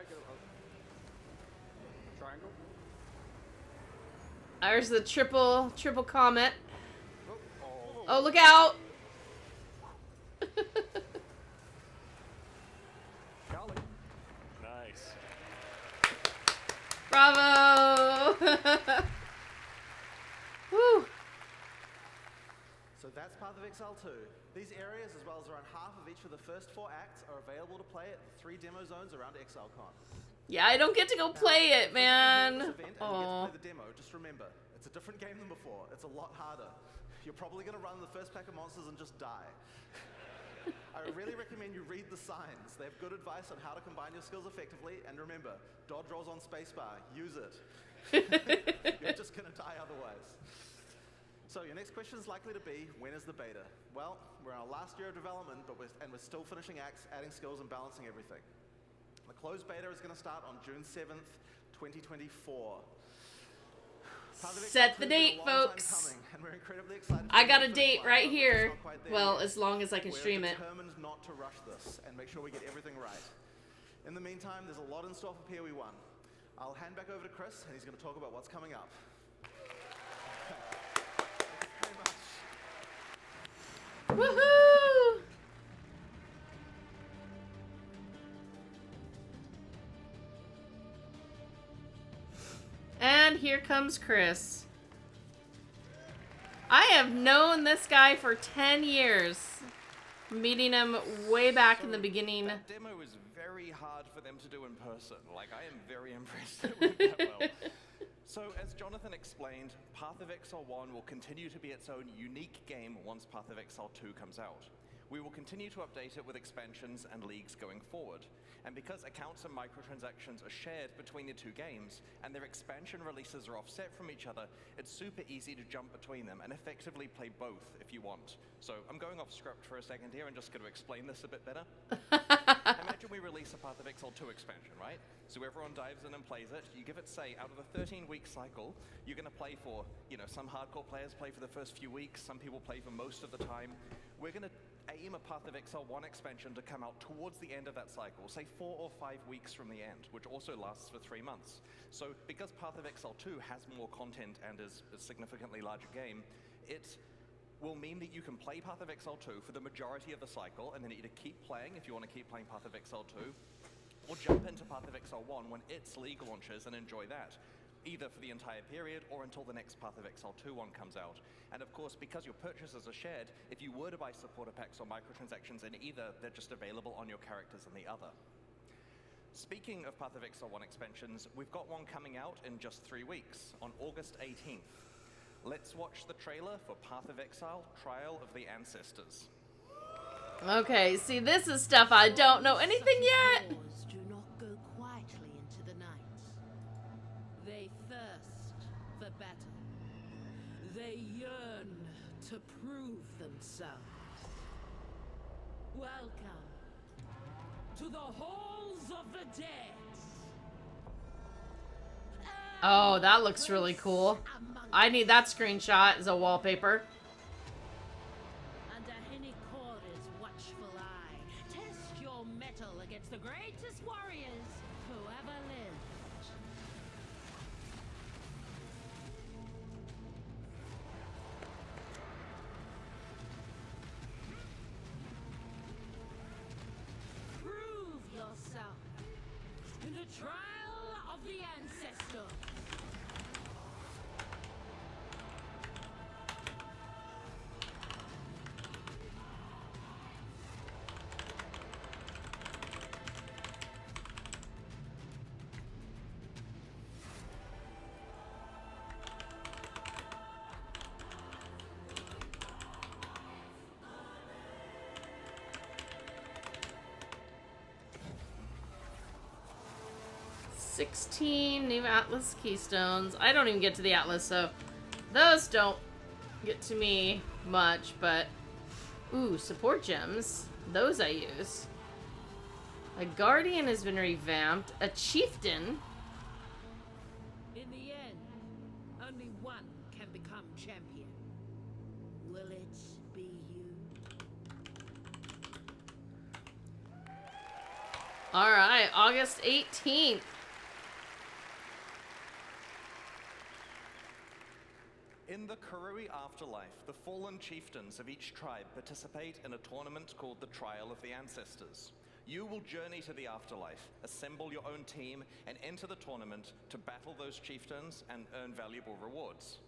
[SPEAKER 5] Triangle.
[SPEAKER 2] There's the triple comet.
[SPEAKER 5] Oh.
[SPEAKER 2] Oh, look out.
[SPEAKER 5] Charlie.
[SPEAKER 6] Nice.
[SPEAKER 2] Bravo. Woo.
[SPEAKER 1] So that's Path of Exile 2. These areas, as well as around half of each of the first 4 acts, are available to play at the 3 demo zones around ExileCon.
[SPEAKER 2] Yeah, I don't get to go play it, man.
[SPEAKER 1] Oh. The demo. Just remember, it's a different game than before. It's a lot harder. You're probably going to run the first pack of monsters and just die. I really recommend you read the signs. They have good advice on how to combine your skills effectively. And remember, dodge rolls on spacebar. Use it. You're just going to die otherwise. So your next question is likely to be, when is the beta? Well, we're in our last year of development, but we're still finishing acts, adding skills, and balancing everything. The closed beta is going to start on June 7th, 2024.
[SPEAKER 2] Set the date, folks.
[SPEAKER 1] And we're incredibly excited.
[SPEAKER 2] I got a date right here. Well, as long as I can stream it.
[SPEAKER 1] We're determined not to rush this and make sure we get everything right. In the meantime, there's a lot in store for PoE 1. I'll hand back over to Chris, and he's going to talk about what's coming up.
[SPEAKER 2] Woohoo! And here comes Chris. I have known this guy for 10 years. Meeting him way back in the beginning.
[SPEAKER 7] That demo is very hard for them to do in person. Like, I am very impressed it went that well. So, as Jonathan explained, Path of Exile 1 will continue to be its own unique game once Path of Exile 2 comes out. We will continue to update it with expansions and leagues going forward. And because accounts and microtransactions are shared between the two games, and their expansion releases are offset from each other, it's super easy to jump between them and effectively play both if you want. So I'm going off script for a second here and just going to explain this a bit better. Imagine we release a Path of Exile 2 expansion, right? So everyone dives in and plays it. You give it, say, out of the 13-week cycle, you're going to play for, some hardcore players play for the first few weeks, some people play for most of the time. We're going to aim a Path of Exile 1 expansion to come out towards the end of that cycle, say 4 or 5 weeks from the end, which also lasts for 3 months. So because Path of Exile 2 has more content and is a significantly larger game, it will mean that you can play Path of Exile 2 for the majority of the cycle, and then either keep playing if you want to keep playing Path of Exile 2, or jump into Path of Exile 1 when its league launches and enjoy that, either for the entire period or until the next Path of Exile 2 one comes out. And of course, because your purchases are shared, if you were to buy supporter packs or microtransactions in either, they're just available on your characters in the other. Speaking of Path of Exile 1 expansions, we've got one coming out in just 3 weeks, on August 18th. Let's watch the trailer for Path of Exile, Trial of the Ancestors.
[SPEAKER 2] Okay, see, this is stuff I don't know anything yet.
[SPEAKER 8] Wars do not go quietly into the night. They thirst for battle. They yearn to prove themselves. Welcome to the halls of the dead.
[SPEAKER 2] Oh, that looks really cool. I need that screenshot as a wallpaper.
[SPEAKER 8] Under Henikora's watchful eye, trial of the ancestor.
[SPEAKER 2] $16 new Atlas Keystones. I don't even get to the Atlas, so those don't get to me much, but ooh, support gems. Those I use. A Guardian has been revamped. A Chieftain.
[SPEAKER 8] In the end, only one can become champion. Will it be you?
[SPEAKER 2] Alright, August 18th.
[SPEAKER 7] In the Karui afterlife, the fallen chieftains of each tribe participate in a tournament called the Trial of the Ancestors. You will journey to the afterlife, assemble your own team, and enter the tournament to battle those chieftains and earn valuable rewards.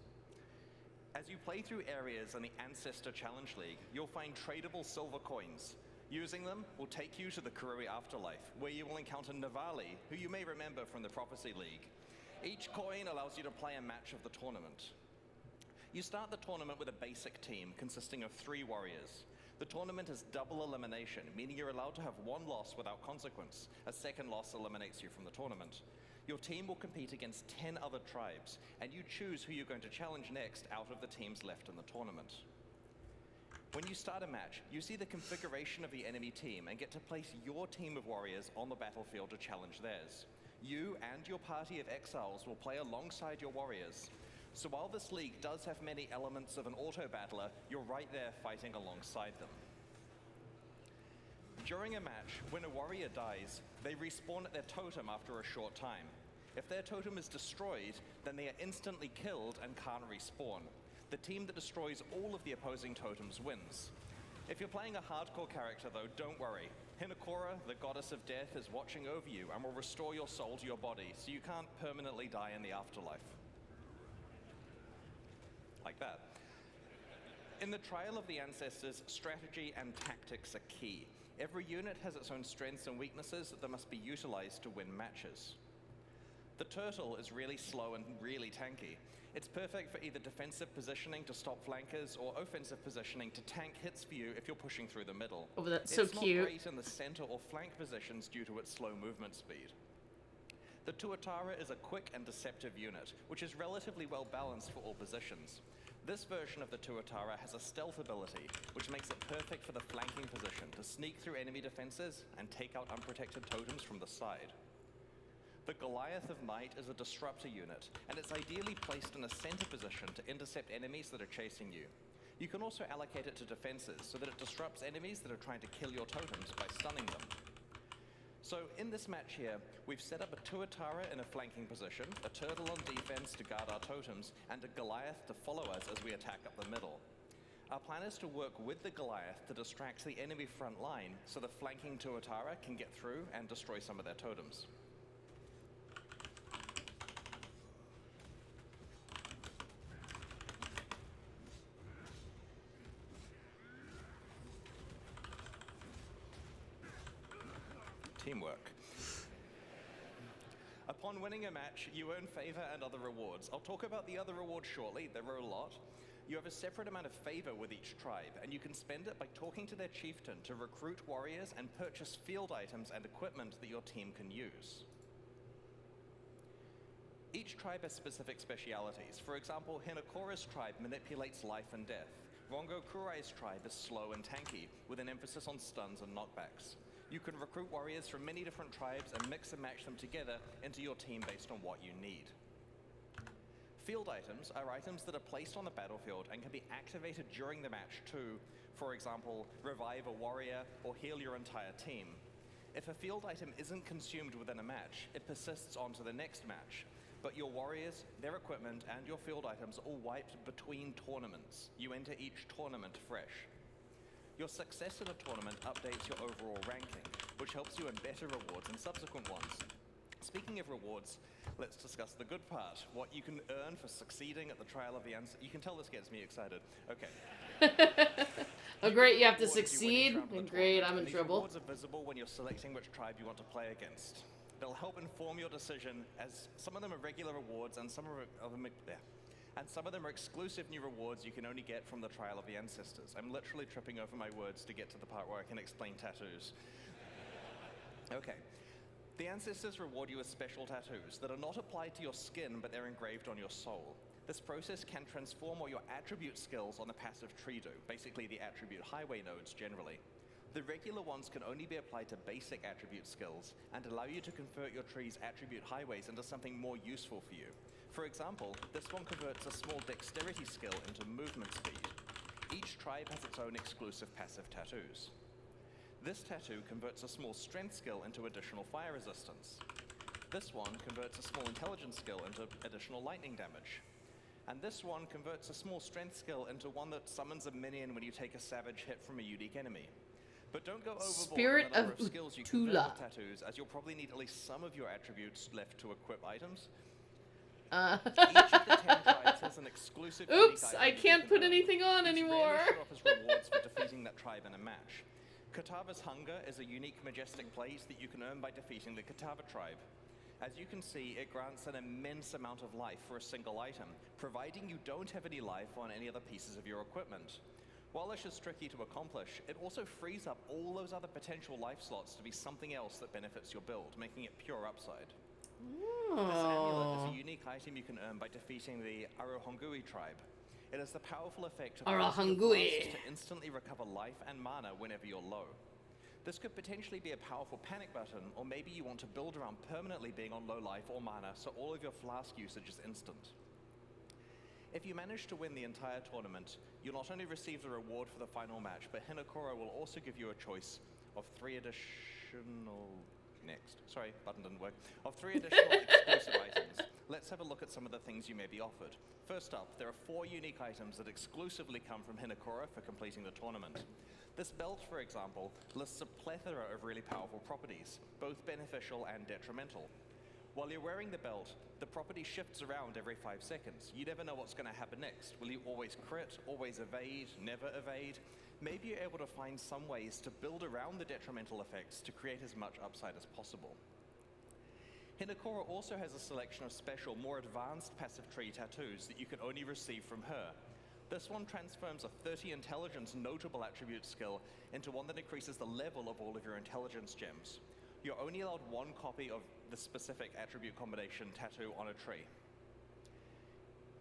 [SPEAKER 7] As you play through areas in the Ancestor Challenge League, you'll find tradable silver coins. Using them will take you to the Karui afterlife, where you will encounter Navali, who you may remember from the Prophecy League. Each coin allows you to play a match of the tournament. You start the tournament with a basic team consisting of 3 warriors. The tournament is double elimination, meaning you're allowed to have 1 loss without consequence. A second loss eliminates you from the tournament. Your team will compete against 10 other tribes, and you choose who you're going to challenge next out of the teams left in the tournament. When you start a match, you see the configuration of the enemy team and get to place your team of warriors on the battlefield to challenge theirs. You and your party of exiles will play alongside your warriors. So while this league does have many elements of an auto-battler, you're right there fighting alongside them. During a match, when a warrior dies, they respawn at their totem after a short time. If their totem is destroyed, then they are instantly killed and can't respawn. The team that destroys all of the opposing totems wins. If you're playing a hardcore character though, don't worry. Hinokora, the goddess of death, is watching over you and will restore your soul to your body, so you can't permanently die in the afterlife. Like that. In the Trial of the Ancestors, strategy and tactics are key. Every unit has its own strengths and weaknesses that must be utilized to win matches. The turtle is really slow and really tanky. It's perfect for either defensive positioning to stop flankers or offensive positioning to tank hits for you if you're pushing through the middle.
[SPEAKER 2] Oh, that's so cute.
[SPEAKER 7] It's not great in the center or flank positions due to its slow movement speed. The Tuatara is a quick and deceptive unit, which is relatively well balanced for all positions. This version of the Tuatara has a stealth ability, which makes it perfect for the flanking position to sneak through enemy defenses and take out unprotected totems from the side. The Goliath of Might is a disruptor unit, and it's ideally placed in a center position to intercept enemies that are chasing you. You can also allocate it to defenses so that it disrupts enemies that are trying to kill your totems by stunning them. So in this match here, we've set up a Tuatara in a flanking position, a turtle on defense to guard our totems, and a Goliath to follow us as we attack up the middle. Our plan is to work with the Goliath to distract the enemy front line so the flanking Tuatara can get through and destroy some of their totems. Teamwork. Upon winning a match, you earn favor and other rewards. I'll talk about the other rewards shortly. There are a lot. You have a separate amount of favor with each tribe, and you can spend it by talking to their chieftain to recruit warriors and purchase field items and equipment that your team can use. Each tribe has specific specialities. For example, Hinokora's tribe manipulates life and death. Rongo Kurai's tribe is slow and tanky, with an emphasis on stuns and knockbacks. You can recruit warriors from many different tribes and mix and match them together into your team based on what you need. Field items are items that are placed on the battlefield and can be activated during the match to, for example, revive a warrior or heal your entire team. If a field item isn't consumed within a match, it persists on to the next match. But your warriors, their equipment, and your field items are all wiped between tournaments. You enter each tournament fresh. Your success in a tournament updates your overall ranking, which helps you in better rewards in subsequent ones. Speaking of rewards, let's discuss the good part. What you can earn for succeeding at the Trial of the Ancestors. You can tell this gets me excited. Okay.
[SPEAKER 2] Oh, great, you have to
[SPEAKER 7] Rewards you when you
[SPEAKER 2] succeed.
[SPEAKER 7] travel the
[SPEAKER 2] Great,
[SPEAKER 7] tournament,
[SPEAKER 2] I'm in
[SPEAKER 7] and these
[SPEAKER 2] trouble.
[SPEAKER 7] rewards are visible when you're selecting which tribe you want to play against. They'll help inform your decision, as some of them are regular rewards and some of them are exclusive new rewards you can only get from the Trial of the Ancestors. I'm literally tripping over my words to get to the part where I can explain tattoos. Okay. The Ancestors reward you with special tattoos that are not applied to your skin, but they're engraved on your soul. This process can transform all your attribute skills on the passive tree do, basically the attribute highway nodes generally. The regular ones can only be applied to basic attribute skills and allow you to convert your tree's attribute highways into something more useful for you. For example, this one converts a small dexterity skill into movement speed. Each tribe has its own exclusive passive tattoos. This tattoo converts a small strength skill into additional fire resistance. This one converts a small intelligence skill into additional lightning damage. And this one converts a small strength skill into one that summons a minion when you take a savage hit from a unique enemy. But don't go overboard
[SPEAKER 2] Spirit
[SPEAKER 7] on the number
[SPEAKER 2] of
[SPEAKER 7] of skills you convert
[SPEAKER 2] Tula.
[SPEAKER 7] with tattoos, as you'll probably need at least some of your attributes left to equip items. Each of the 10 tribes has an exclusive unique
[SPEAKER 2] Oops,
[SPEAKER 7] item
[SPEAKER 2] I
[SPEAKER 7] that you
[SPEAKER 2] can't
[SPEAKER 7] can
[SPEAKER 2] put
[SPEAKER 7] earn.
[SPEAKER 2] anything on
[SPEAKER 7] Each
[SPEAKER 2] anymore.
[SPEAKER 7] rarely offers rewards for defeating that tribe in a match. Katava's Hunger is a unique majestic place that you can earn by defeating the Katava tribe. As you can see, it grants an immense amount of life for a single item, providing you don't have any life on any other pieces of your equipment. While this is tricky to accomplish, it also frees up all those other potential life slots to be something else that benefits your build, making it pure upside. This amulet is a unique item you can earn by defeating the Arohangui tribe. It has the powerful effect of causing your
[SPEAKER 2] Arohangui.
[SPEAKER 7] flasks to instantly recover life and mana whenever you're low. This could potentially be a powerful panic button, or maybe you want to build around permanently being on low life or mana, so all of your flask usage is instant. If you manage to win the entire tournament, you'll not only receive the reward for the final match, but Hinokora will also give you a choice of 3 additional... Sorry, button didn't work. Of 3 additional exclusive items. Let's have a look at some of the things you may be offered. First up, there are 4 unique items that exclusively come from Hinokora for completing the tournament. This belt, for example, lists a plethora of really powerful properties, both beneficial and detrimental. While you're wearing the belt, the property shifts around every 5 seconds. You never know what's going to happen next. Will you always crit, always evade, never evade? Maybe you're able to find some ways to build around the detrimental effects to create as much upside as possible. Hinokora also has a selection of special, more advanced passive tree tattoos that you can only receive from her. This one transforms a 30 intelligence notable attribute skill into one that increases the level of all of your intelligence gems. You're only allowed 1 copy of the specific attribute combination tattoo on a tree.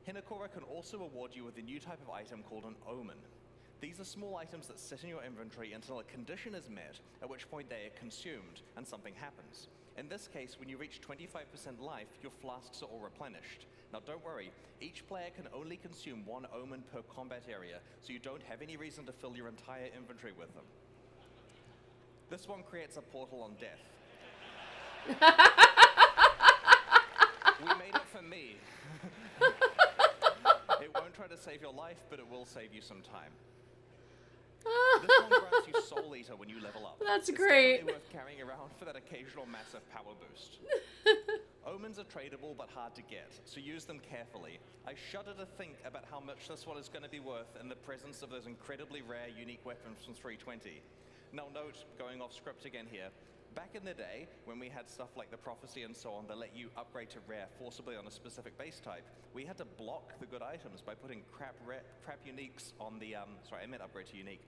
[SPEAKER 7] Hinokora can also award you with a new type of item called an omen. These are small items that sit in your inventory until a condition is met, at which point they are consumed and something happens. In this case, when you reach 25% life, your flasks are all replenished. Now don't worry, each player can only consume 1 omen per combat area, so you don't have any reason to fill your entire inventory with them. This one creates a portal on death. We made it for me. It won't try to save your life, but it will save you some time. This one grants you Soul Eater when you level up.
[SPEAKER 2] That's
[SPEAKER 7] It's
[SPEAKER 2] great.
[SPEAKER 7] definitely worth carrying around for that occasional massive power boost. Omens are tradable but hard to get, so use them carefully. I shudder to think about how much this one is going to be worth in the presence of those incredibly rare unique weapons from 320. Now note, going off script again here, back in the day, when we had stuff like the Prophecy and so on that let you upgrade to rare forcibly on a specific base type, we had to block the good items by putting crap uniques on the, sorry, I meant upgrade to unique.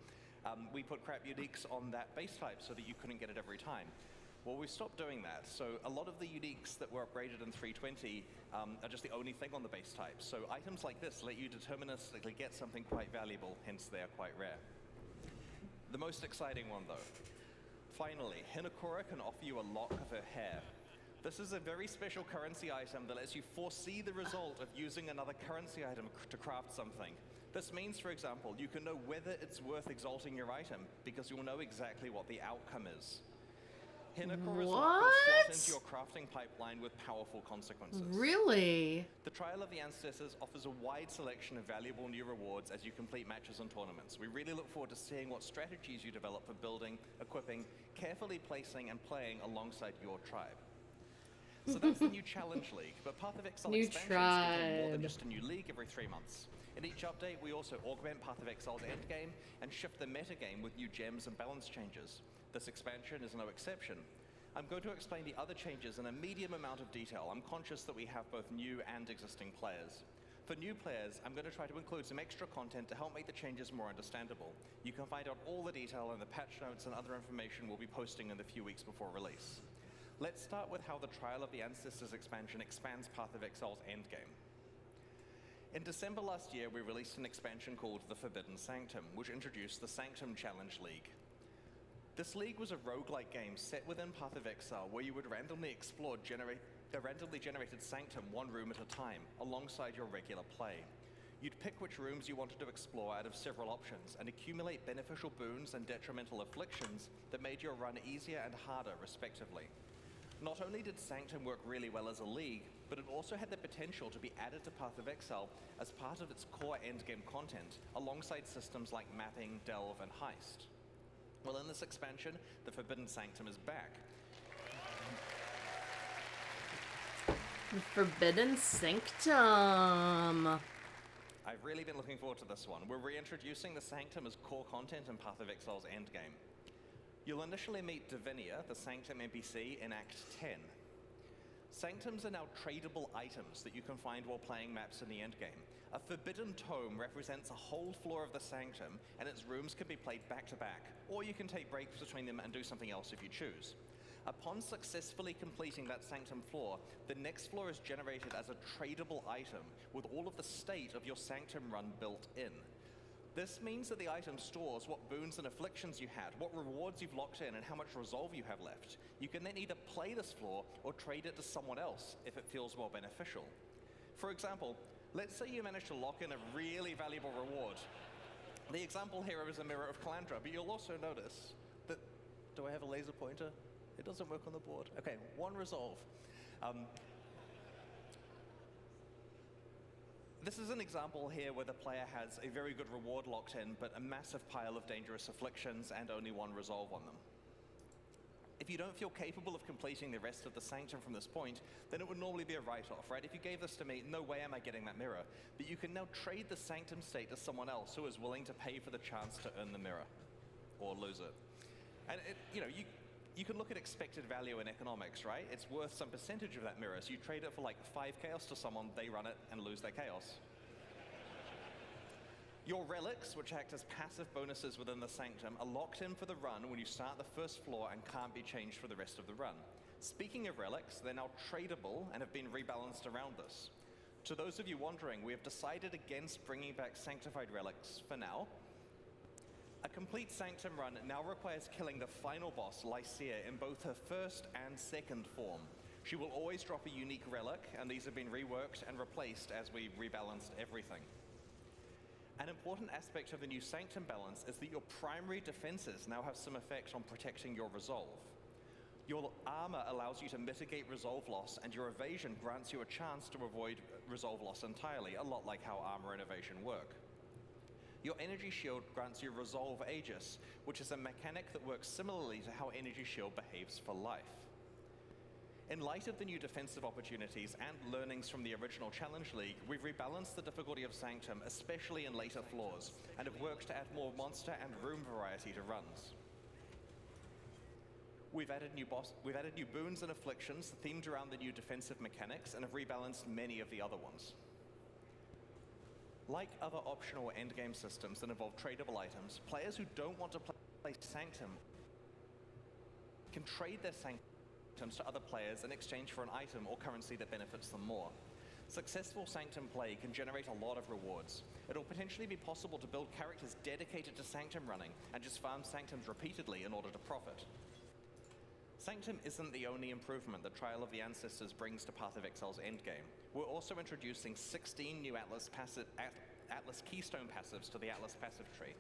[SPEAKER 7] We put crap uniques on that base type so that you couldn't get it every time. Well, we stopped doing that, so a lot of the uniques that were upgraded in 320 are just the only thing on the base type. So items like this let you deterministically get something quite valuable, hence they are quite rare. The most exciting one, though. Finally, Hinokora can offer you a lock of her hair. This is a very special currency item that lets you foresee the result of using another currency item to craft something. This means, for example, you can know whether it's worth exalting your item because you'll know exactly what the outcome is. Hinokora's lock will slot into your crafting pipeline with powerful consequences.
[SPEAKER 2] Really?
[SPEAKER 7] The Trial of the Ancestors offers a wide selection of valuable new rewards as you complete matches and tournaments. We really look forward to seeing what strategies you develop for building, equipping, carefully placing, and playing alongside your tribe. So that's the new Challenge League, but Path of Exile
[SPEAKER 2] New
[SPEAKER 7] expansions became more than
[SPEAKER 2] tribe.
[SPEAKER 7] just a new league every 3 months. In each update, we also augment Path of Exile's endgame and shift the metagame with new gems and balance changes. This expansion is no exception. I'm going to explain the other changes in a medium amount of detail. I'm conscious that we have both new and existing players. For new players, I'm going to try to include some extra content to help make the changes more understandable. You can find out all the detail in the patch notes and other information we'll be posting in the few weeks before release. Let's start with how the Trial of the Ancestors expansion expands Path of Exile's endgame. In December last year, we released an expansion called The Forbidden Sanctum, which introduced the Sanctum Challenge League. This league was a roguelike game set within Path of Exile where you would randomly explore a randomly generated sanctum one room at a time, alongside your regular play. You'd pick which rooms you wanted to explore out of several options and accumulate beneficial boons and detrimental afflictions that made your run easier and harder, respectively. Not only did Sanctum work really well as a league, but it also had the potential to be added to Path of Exile as part of its core endgame content, alongside systems like mapping, delve, and heist. Well, in this expansion, the Forbidden Sanctum is back.
[SPEAKER 2] The Forbidden Sanctum.
[SPEAKER 7] I've really been looking forward to this one. We're reintroducing the Sanctum as core content in Path of Exile's endgame. You'll initially meet Divinia, the Sanctum NPC, in Act 10. Sanctums are now tradable items that you can find while playing maps in the endgame. A forbidden tome represents a whole floor of the Sanctum, and its rooms can be played back to back, or you can take breaks between them and do something else if you choose. Upon successfully completing that Sanctum floor, the next floor is generated as a tradable item with all of the state of your Sanctum run built in. This means that the item stores what boons and afflictions you had, what rewards you've locked in, and how much resolve you have left. You can then either play this floor or trade it to someone else if it feels more beneficial. For example, let's say you manage to lock in a really valuable reward. The example here is a Mirror of Calandra, but you'll also notice that... Do I have a laser pointer? It doesn't work on the board. Okay, 1 resolve. This is an example here where the player has a very good reward locked in, but a massive pile of dangerous afflictions and only 1 resolve on them. If you don't feel capable of completing the rest of the Sanctum from this point, then it would normally be a write-off, right? If you gave this to me, no way am I getting that mirror. But you can now trade the Sanctum state to someone else who is willing to pay for the chance to earn the mirror, or lose it. And you can look at expected value in economics, right? It's worth some percentage of that mirror, so you trade it for like 5 chaos to someone, they run it and lose their chaos. Your relics, which act as passive bonuses within the Sanctum, are locked in for the run when you start the first floor and can't be changed for the rest of the run. Speaking of relics, they're now tradable and have been rebalanced around this. To those of you wondering, we have decided against bringing back sanctified relics for now. A complete Sanctum run now requires killing the final boss, Lycia, in both her first and second form. She will always drop a unique relic, and these have been reworked and replaced as we rebalanced everything. An important aspect of the new Sanctum balance is that your primary defenses now have some effect on protecting your resolve. Your armor allows you to mitigate resolve loss, and your evasion grants you a chance to avoid resolve loss entirely, a lot like how armor and evasion work. Your energy shield grants you Resolve Aegis, which is a mechanic that works similarly to how Energy Shield behaves for life. In light of the new defensive opportunities and learnings from the original Challenge League, we've rebalanced the difficulty of Sanctum, especially in later floors, and have worked to add more monster and room variety to runs. We've added new boons and afflictions themed around the new defensive mechanics and have rebalanced many of the other ones. Like other optional endgame systems that involve tradable items, players who don't want to play Sanctum can trade their Sanctums to other players in exchange for an item or currency that benefits them more. Successful Sanctum play can generate a lot of rewards. It'll potentially be possible to build characters dedicated to Sanctum running and just farm Sanctums repeatedly in order to profit. Sanctum isn't the only improvement the Trial of the Ancestors brings to Path of Exile's endgame. We're also introducing 16 new Atlas Keystone passives to the Atlas passive tree.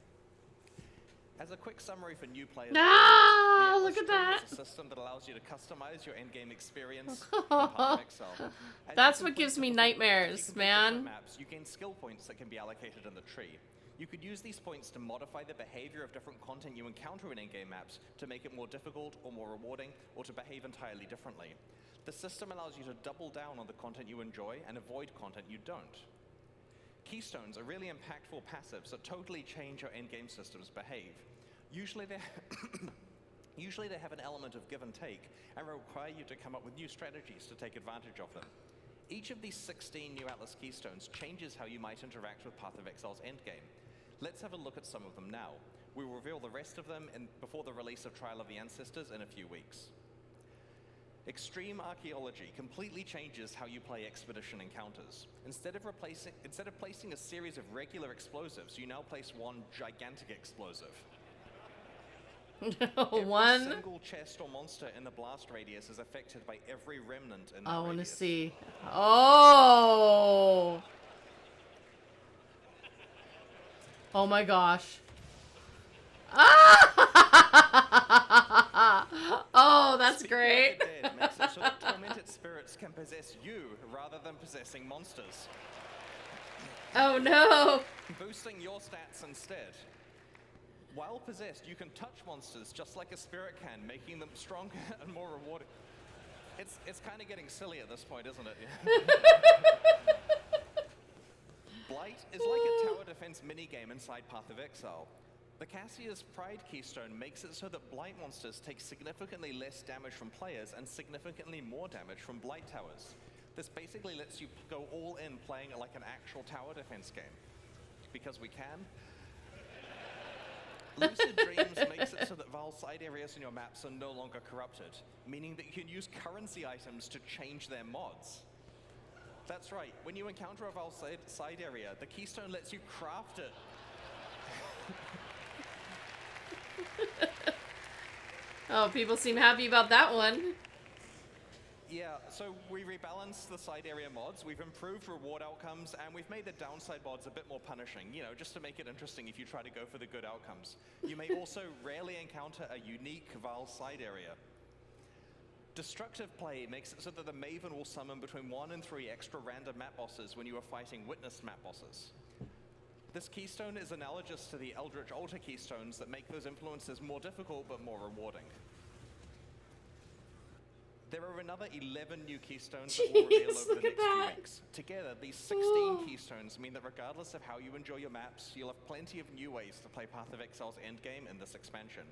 [SPEAKER 7] As a quick summary for new players, the Atlas
[SPEAKER 2] look at
[SPEAKER 7] tree
[SPEAKER 2] that!
[SPEAKER 7] is a system that allows you to customize your endgame experience in Path of Exile. As
[SPEAKER 2] That's
[SPEAKER 7] you
[SPEAKER 2] what
[SPEAKER 7] complete
[SPEAKER 2] gives me
[SPEAKER 7] different-
[SPEAKER 2] nightmares,
[SPEAKER 7] as you complete
[SPEAKER 2] man.
[SPEAKER 7] different maps, you gain skill points that can be allocated in the tree. You could use these points to modify the behavior of different content you encounter in in-game maps to make it more difficult or more rewarding, or to behave entirely differently. The system allows you to double down on the content you enjoy and avoid content you don't. Keystones are really impactful passives that totally change how endgame systems behave. Usually they have an element of give and take and require you to come up with new strategies to take advantage of them. Each of these 16 new Atlas Keystones changes how you might interact with Path of Exile's endgame. Let's have a look at some of them now. We will reveal the rest of them before the release of Trial of the Ancestors in a few weeks. Extreme Archaeology completely changes how you play expedition encounters. Instead of placing a series of regular explosives, you now place one gigantic explosive.
[SPEAKER 2] One.
[SPEAKER 7] Every single chest or monster in the blast radius is affected by every remnant in that
[SPEAKER 2] I want to
[SPEAKER 7] radius.
[SPEAKER 2] see. Oh. Oh my gosh. Ah! Oh, that's great.
[SPEAKER 7] Speaking of the dead makes it so that tormented spirits can possess you rather than possessing monsters,
[SPEAKER 2] Oh no.
[SPEAKER 7] boosting your stats instead. While possessed, you can touch monsters just like a spirit can, making them stronger and more rewarding. It's kind of getting silly at this point, isn't it? Blight is like a tower defense minigame inside Path of Exile. The Cassia's Pride Keystone makes it so that Blight monsters take significantly less damage from players and significantly more damage from Blight towers. This basically lets you go all in playing it like an actual tower defense game. Because we can. Lucid Dreams makes it so that Val's side areas in your maps are no longer corrupted, meaning that you can use currency items to change their mods. That's right, when you encounter a Val side area, the Keystone lets you craft it.
[SPEAKER 2] Oh, people seem happy about that one.
[SPEAKER 7] Yeah, so we rebalanced the side area mods, we've improved reward outcomes, and we've made the downside mods a bit more punishing, you know, just to make it interesting if you try to go for the good outcomes. You may also rarely encounter a unique Val side area. Destructive play makes it so that the Maven will summon between 1 and 3 extra random map bosses when you are fighting witnessed map bosses. This keystone is analogous to the Eldritch Altar keystones that make those influences more difficult but more rewarding. There are another 11 new keystones that we'll reveal over the next few weeks. Together, these 16 keystones mean that regardless of how you enjoy your maps, you'll have plenty of new ways to play Path of Exile's endgame in this expansion.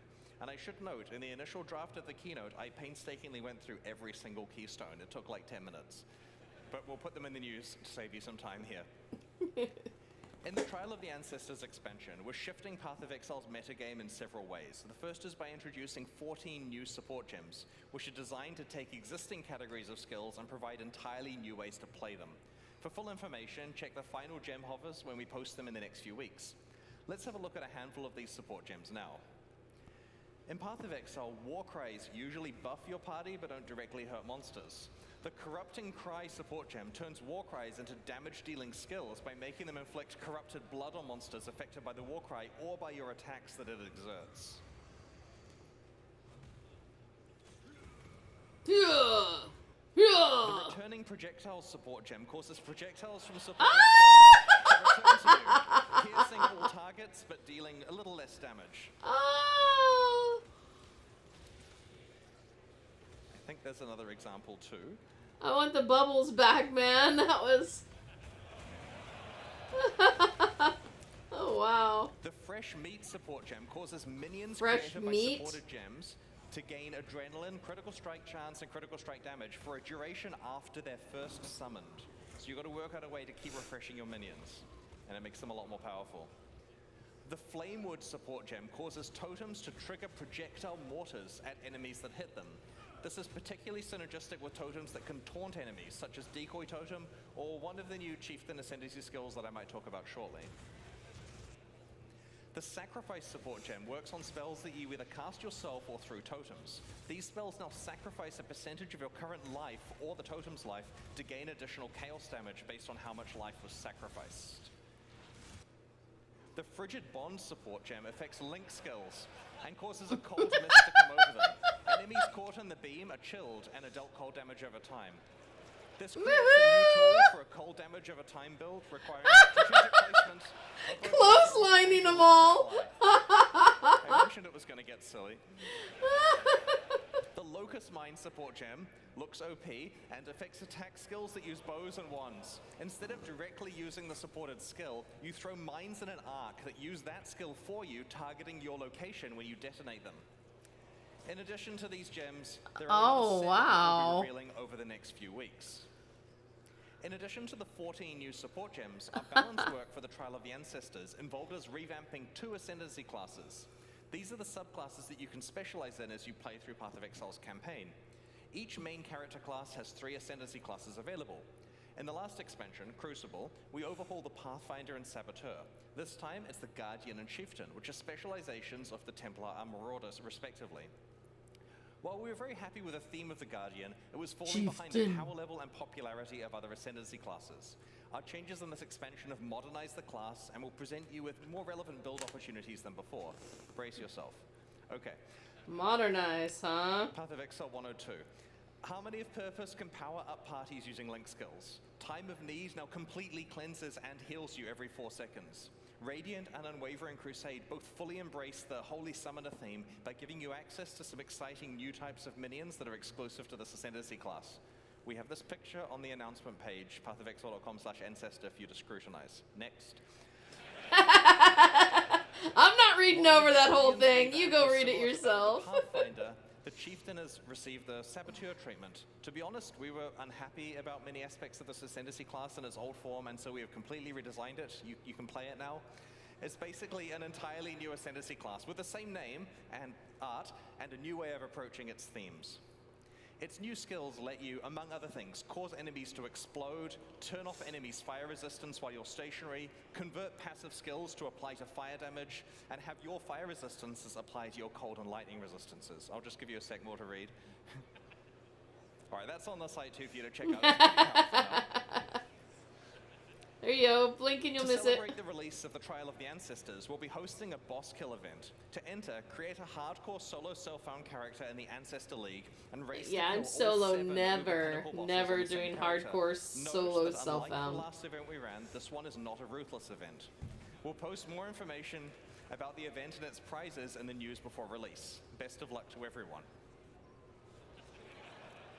[SPEAKER 7] And I should note, in the initial draft of the keynote, I painstakingly went through every single keystone. It took like 10 minutes. But we'll put them in the news to save you some time here. In the Trial of the Ancestors expansion, we're shifting Path of Exile's metagame in several ways. The first is by introducing 14 new support gems, which are designed to take existing categories of skills and provide entirely new ways to play them. For full information, check the final gem hovers when we post them in the next few weeks. Let's have a look at a handful of these support gems now. In Path of Exile, war cries usually buff your party but don't directly hurt monsters. The Corrupting Cry support gem turns war cries into damage-dealing skills by making them inflict corrupted blood on monsters affected by the war cry or by your attacks that it exerts. The Returning Projectiles support gem causes projectiles from support skills to return to you, piercing all targets but dealing a little less damage.
[SPEAKER 2] Oh.
[SPEAKER 7] I think there's another example too.
[SPEAKER 2] I want the bubbles back, man. That was... Oh, wow.
[SPEAKER 7] The Fresh Meat support gem causes minions
[SPEAKER 2] Fresh
[SPEAKER 7] created
[SPEAKER 2] meat?
[SPEAKER 7] by supported gems to gain adrenaline, critical strike chance, and critical strike damage for a duration after they're first summoned. So you've got to work out a way to keep refreshing your minions, and it makes them a lot more powerful. The Flamewood support gem causes totems to trigger projectile mortars at enemies that hit them. This is particularly synergistic with totems that can taunt enemies, such as Decoy Totem, or one of the new Chieftain Ascendancy skills that I might talk about shortly. The Sacrifice support gem works on spells that you either cast yourself or through totems. These spells now sacrifice a percentage of your current life, or the totem's life, to gain additional chaos damage based on how much life was sacrificed. The Frigid Bond support gem affects link skills and causes a cold mist to come over them. Enemies caught in the beam are chilled and are dealt cold damage over time. This creates a new tool for a cold damage over time build requiring strategic placement.
[SPEAKER 2] Close-lining them all.
[SPEAKER 7] I mentioned it was going to get silly. The Locust Mine support gem looks OP, and affects attack skills that use bows and wands. Instead of directly using the supported skill, you throw mines in an arc that use that skill for you, targeting your location when you detonate them. In addition to these gems, there are another set that we'll be revealing over the next few weeks. In addition to the 14 new support gems, our balance work for the Trial of the Ancestors involved us revamping 2 Ascendancy classes. These are the subclasses that you can specialize in as you play through Path of Exile's campaign. Each main character class has 3 Ascendancy classes available. In the last expansion, Crucible, we overhaul the Pathfinder and Saboteur. This time, it's the Guardian and Chieftain, which are specializations of the Templar and Marauders, respectively. While we were very happy with the theme of the Guardian, it was falling behind the power level and popularity of other Ascendancy classes. Our changes in this expansion have modernized the class and will present you with more relevant build opportunities than before. Brace yourself. Okay.
[SPEAKER 2] Modernize, huh?
[SPEAKER 7] Path of Exile 102. Harmony of Purpose can power up parties using link skills. Time of Need now completely cleanses and heals you every 4 seconds. Radiant and Unwavering Crusade both fully embrace the Holy Summoner theme by giving you access to some exciting new types of minions that are exclusive to this Ascendancy class. We have this picture on the announcement page, pathofexile.com/ancestor, for you to scrutinize. Next.
[SPEAKER 2] I'm not reading over that whole thing. You go read it yourself.
[SPEAKER 7] Pathfinder, the Chieftain has received the Saboteur treatment. To be honest, we were unhappy about many aspects of this Ascendancy class in its old form, and so we have completely redesigned it. You can play it now. It's basically an entirely new Ascendancy class with the same name and art and a new way of approaching its themes. Its new skills let you, among other things, cause enemies to explode, turn off enemies' fire resistance while you're stationary, convert passive skills to apply to fire damage, and have your fire resistances apply to your cold and lightning resistances. I'll just give you a sec more to read. All right, that's on the site too for you to check out.
[SPEAKER 2] There you go. Blink and you'll miss it.
[SPEAKER 7] To celebrate the release of the Trial of the Ancestors, we'll be hosting a boss kill event. To enter, create a hardcore solo self-found character in the Ancestor League and race.
[SPEAKER 2] Yeah, I'm solo. Never doing hardcore solo self-found.
[SPEAKER 7] Unlike the last event we ran, this one is not a ruthless event. We'll post more information about the event and its prizes in the news before release. Best of luck to everyone.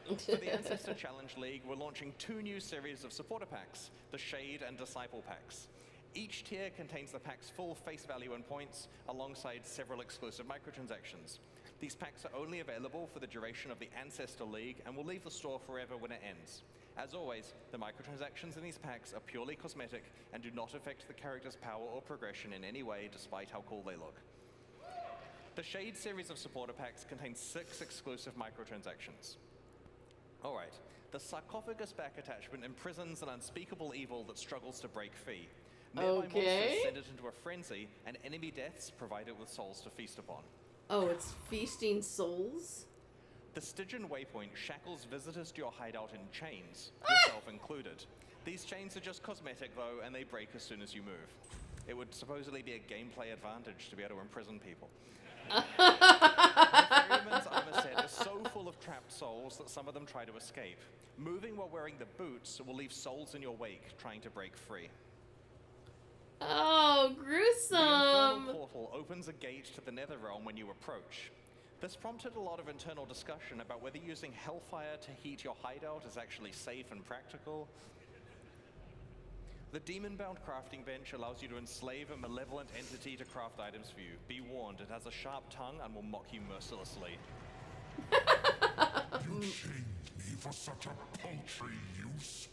[SPEAKER 7] For the Ancestor Challenge League, we're launching 2 new series of supporter packs, the Shade and Disciple packs. Each tier contains the pack's full face value and points, alongside several exclusive microtransactions. These packs are only available for the duration of the Ancestor League and will leave the store forever when it ends. As always, the microtransactions in these packs are purely cosmetic and do not affect the character's power or progression in any way, despite how cool they look. The Shade series of supporter packs contains 6 exclusive microtransactions. Alright, the Sarcophagus back attachment imprisons an unspeakable evil that struggles to break free. Nearby monsters send it into a frenzy, and enemy deaths provide it with souls to feast upon.
[SPEAKER 2] Oh, it's feasting souls?
[SPEAKER 7] The Stygian Waypoint shackles visitors to your hideout in chains, yourself included. These chains are just cosmetic though, and they break as soon as you move. It would supposedly be a gameplay advantage to be able to imprison people. The Ferryman's armor set is so full of trapped souls that some of them try to escape. Moving while wearing the boots will leave souls in your wake trying to break free.
[SPEAKER 2] Oh, gruesome!
[SPEAKER 7] The Infernal Portal opens a gate to the Netherrealm when you approach. This prompted a lot of internal discussion about whether using Hellfire to heat your hideout is actually safe and practical. The Demon-bound crafting bench allows you to enslave a malevolent entity to craft items for you. Be warned, it has a sharp tongue and will mock you mercilessly.
[SPEAKER 9] You shamed me for such a paltry use.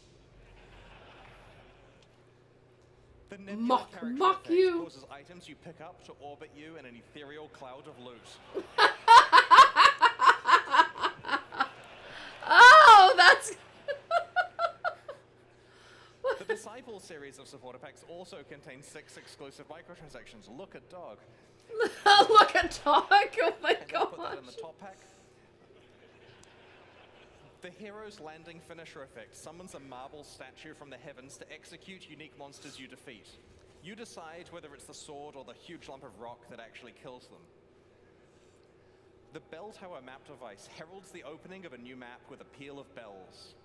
[SPEAKER 7] The Nebula character effect causes items you pick up to orbit you in an ethereal cloud of loot.
[SPEAKER 2] Oh, that's...
[SPEAKER 7] The Disciple series of supporter packs also contains 6 exclusive microtransactions. Look at Dog.
[SPEAKER 2] Look at Dog! Oh my god!
[SPEAKER 7] Put that in the top pack. The Hero's Landing Finisher effect summons a marble statue from the heavens to execute unique monsters you defeat. You decide whether it's the sword or the huge lump of rock that actually kills them. The Bell Tower map device heralds the opening of a new map with a peal of bells.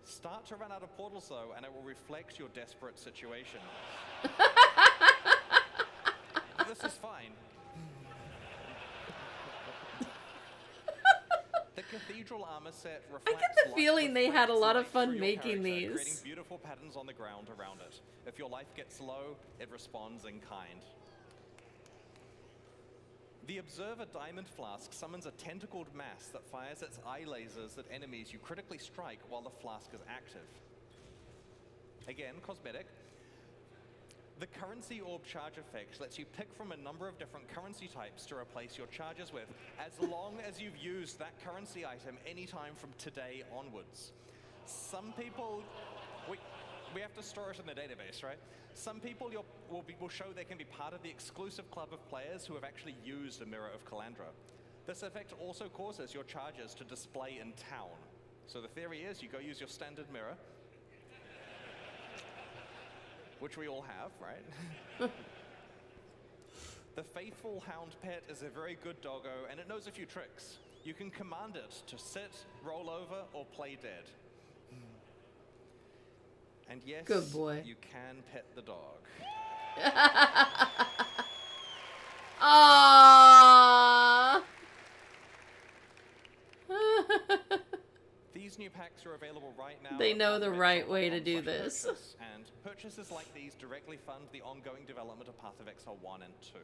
[SPEAKER 7] Start to run out of portals though, and it will reflect your desperate situation. This is fine. The Cathedral armor set
[SPEAKER 2] I
[SPEAKER 7] reflects
[SPEAKER 2] get the
[SPEAKER 7] light-
[SPEAKER 2] feeling they had a
[SPEAKER 7] reflects
[SPEAKER 2] lot of
[SPEAKER 7] light
[SPEAKER 2] fun
[SPEAKER 7] through your
[SPEAKER 2] making
[SPEAKER 7] character, creating
[SPEAKER 2] these.
[SPEAKER 7] beautiful patterns on the ground around it. If your life gets low, it responds in kind. The Observer Diamond Flask summons a tentacled mass that fires its eye lasers at enemies you critically strike while the flask is active. Again, cosmetic. The Currency Orb Charge effect lets you pick from a number of different currency types to replace your charges with, as long as you've used that currency item anytime from today onwards. Some people, we have to store it in the database, right? Some people will show they can be part of the exclusive club of players who have actually used a Mirror of Calandra. This effect also causes your charges to display in town. So the theory is you go use your standard mirror, which we all have, right? The Faithful Hound Pet is a very good doggo, and it knows a few tricks. You can command it to sit, roll over, or play dead. And yes,
[SPEAKER 2] Good boy.
[SPEAKER 7] you can pet the dog.
[SPEAKER 2] Aww.
[SPEAKER 7] These new packs are available right now.
[SPEAKER 2] They
[SPEAKER 7] at
[SPEAKER 2] know the right
[SPEAKER 7] pathofexile.com
[SPEAKER 2] way to do
[SPEAKER 7] /purchase,
[SPEAKER 2] this.
[SPEAKER 7] And purchases like these directly fund the ongoing development of Path of Exile 1 and 2.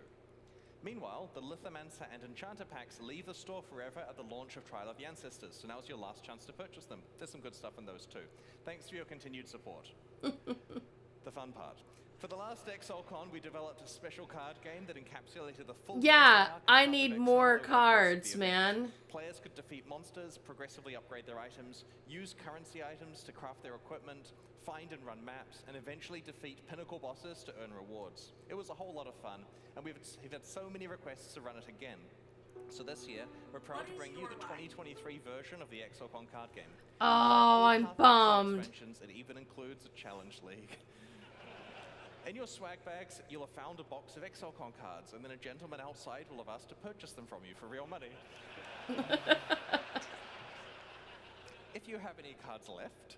[SPEAKER 7] Meanwhile, the Lithomancer and Enchanter packs leave the store forever at the launch of Trial of the Ancestors, so now's your last chance to purchase them. There's some good stuff in those too. Thanks for your continued support. The fun part. For the last ExileCon, we developed a special card game that encapsulated the full...
[SPEAKER 2] Yeah,
[SPEAKER 7] arc of
[SPEAKER 2] I
[SPEAKER 7] Path of
[SPEAKER 2] need
[SPEAKER 7] Exile
[SPEAKER 2] more
[SPEAKER 7] over the course of the
[SPEAKER 2] cards,
[SPEAKER 7] event.
[SPEAKER 2] man.
[SPEAKER 7] Players could defeat monsters, progressively upgrade their items, use currency items to craft their equipment, find and run maps, and eventually defeat pinnacle bosses to earn rewards. It was a whole lot of fun, and we've had so many requests to run it again. So this year, we're proud to bring you the 2023 version of the ExileCon card game.
[SPEAKER 2] Oh, I'm bummed.
[SPEAKER 7] It even includes a challenge league. In your swag bags, you'll have found a box of ExileCon cards, and then a gentleman outside will have asked to purchase them from you for real money. If you have any cards left,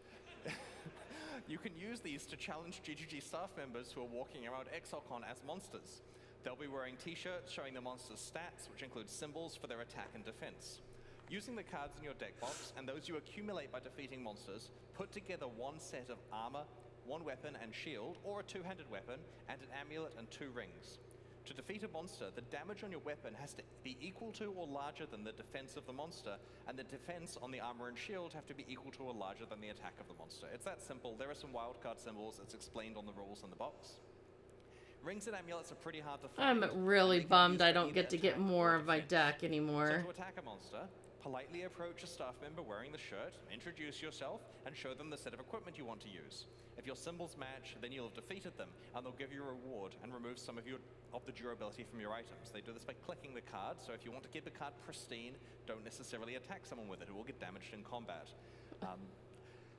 [SPEAKER 7] you can use these to challenge GGG staff members who are walking around ExileCon as monsters. They'll be wearing t-shirts showing the monster's stats, which include symbols for their attack and defense. Using the cards in your deck box and those you accumulate by defeating monsters, put together one set of armor, one weapon and shield, or a two-handed weapon, and an amulet and 2 rings. To defeat a monster, the damage on your weapon has to be equal to or larger than the defense of the monster, and the defense on the armor and shield have to be equal to or larger than the attack of the monster. It's that simple. There are some wildcard symbols. It's explained on the rules in the box. Rings and amulets are pretty hard to find.
[SPEAKER 2] I'm really
[SPEAKER 7] and they can be
[SPEAKER 2] bummed
[SPEAKER 7] used
[SPEAKER 2] I
[SPEAKER 7] for
[SPEAKER 2] don't
[SPEAKER 7] either
[SPEAKER 2] get to get
[SPEAKER 7] attack
[SPEAKER 2] more
[SPEAKER 7] or
[SPEAKER 2] of my
[SPEAKER 7] defense.
[SPEAKER 2] deck anymore.
[SPEAKER 7] So to attack a monster, politely approach a staff member wearing the shirt, introduce yourself, and show them the set of equipment you want to use. If your symbols match, then you'll have defeated them, and they'll give you a reward and remove some of the durability from your items. They do this by clicking the card, so if you want to keep the card pristine, don't necessarily attack someone with it. It will get damaged in combat.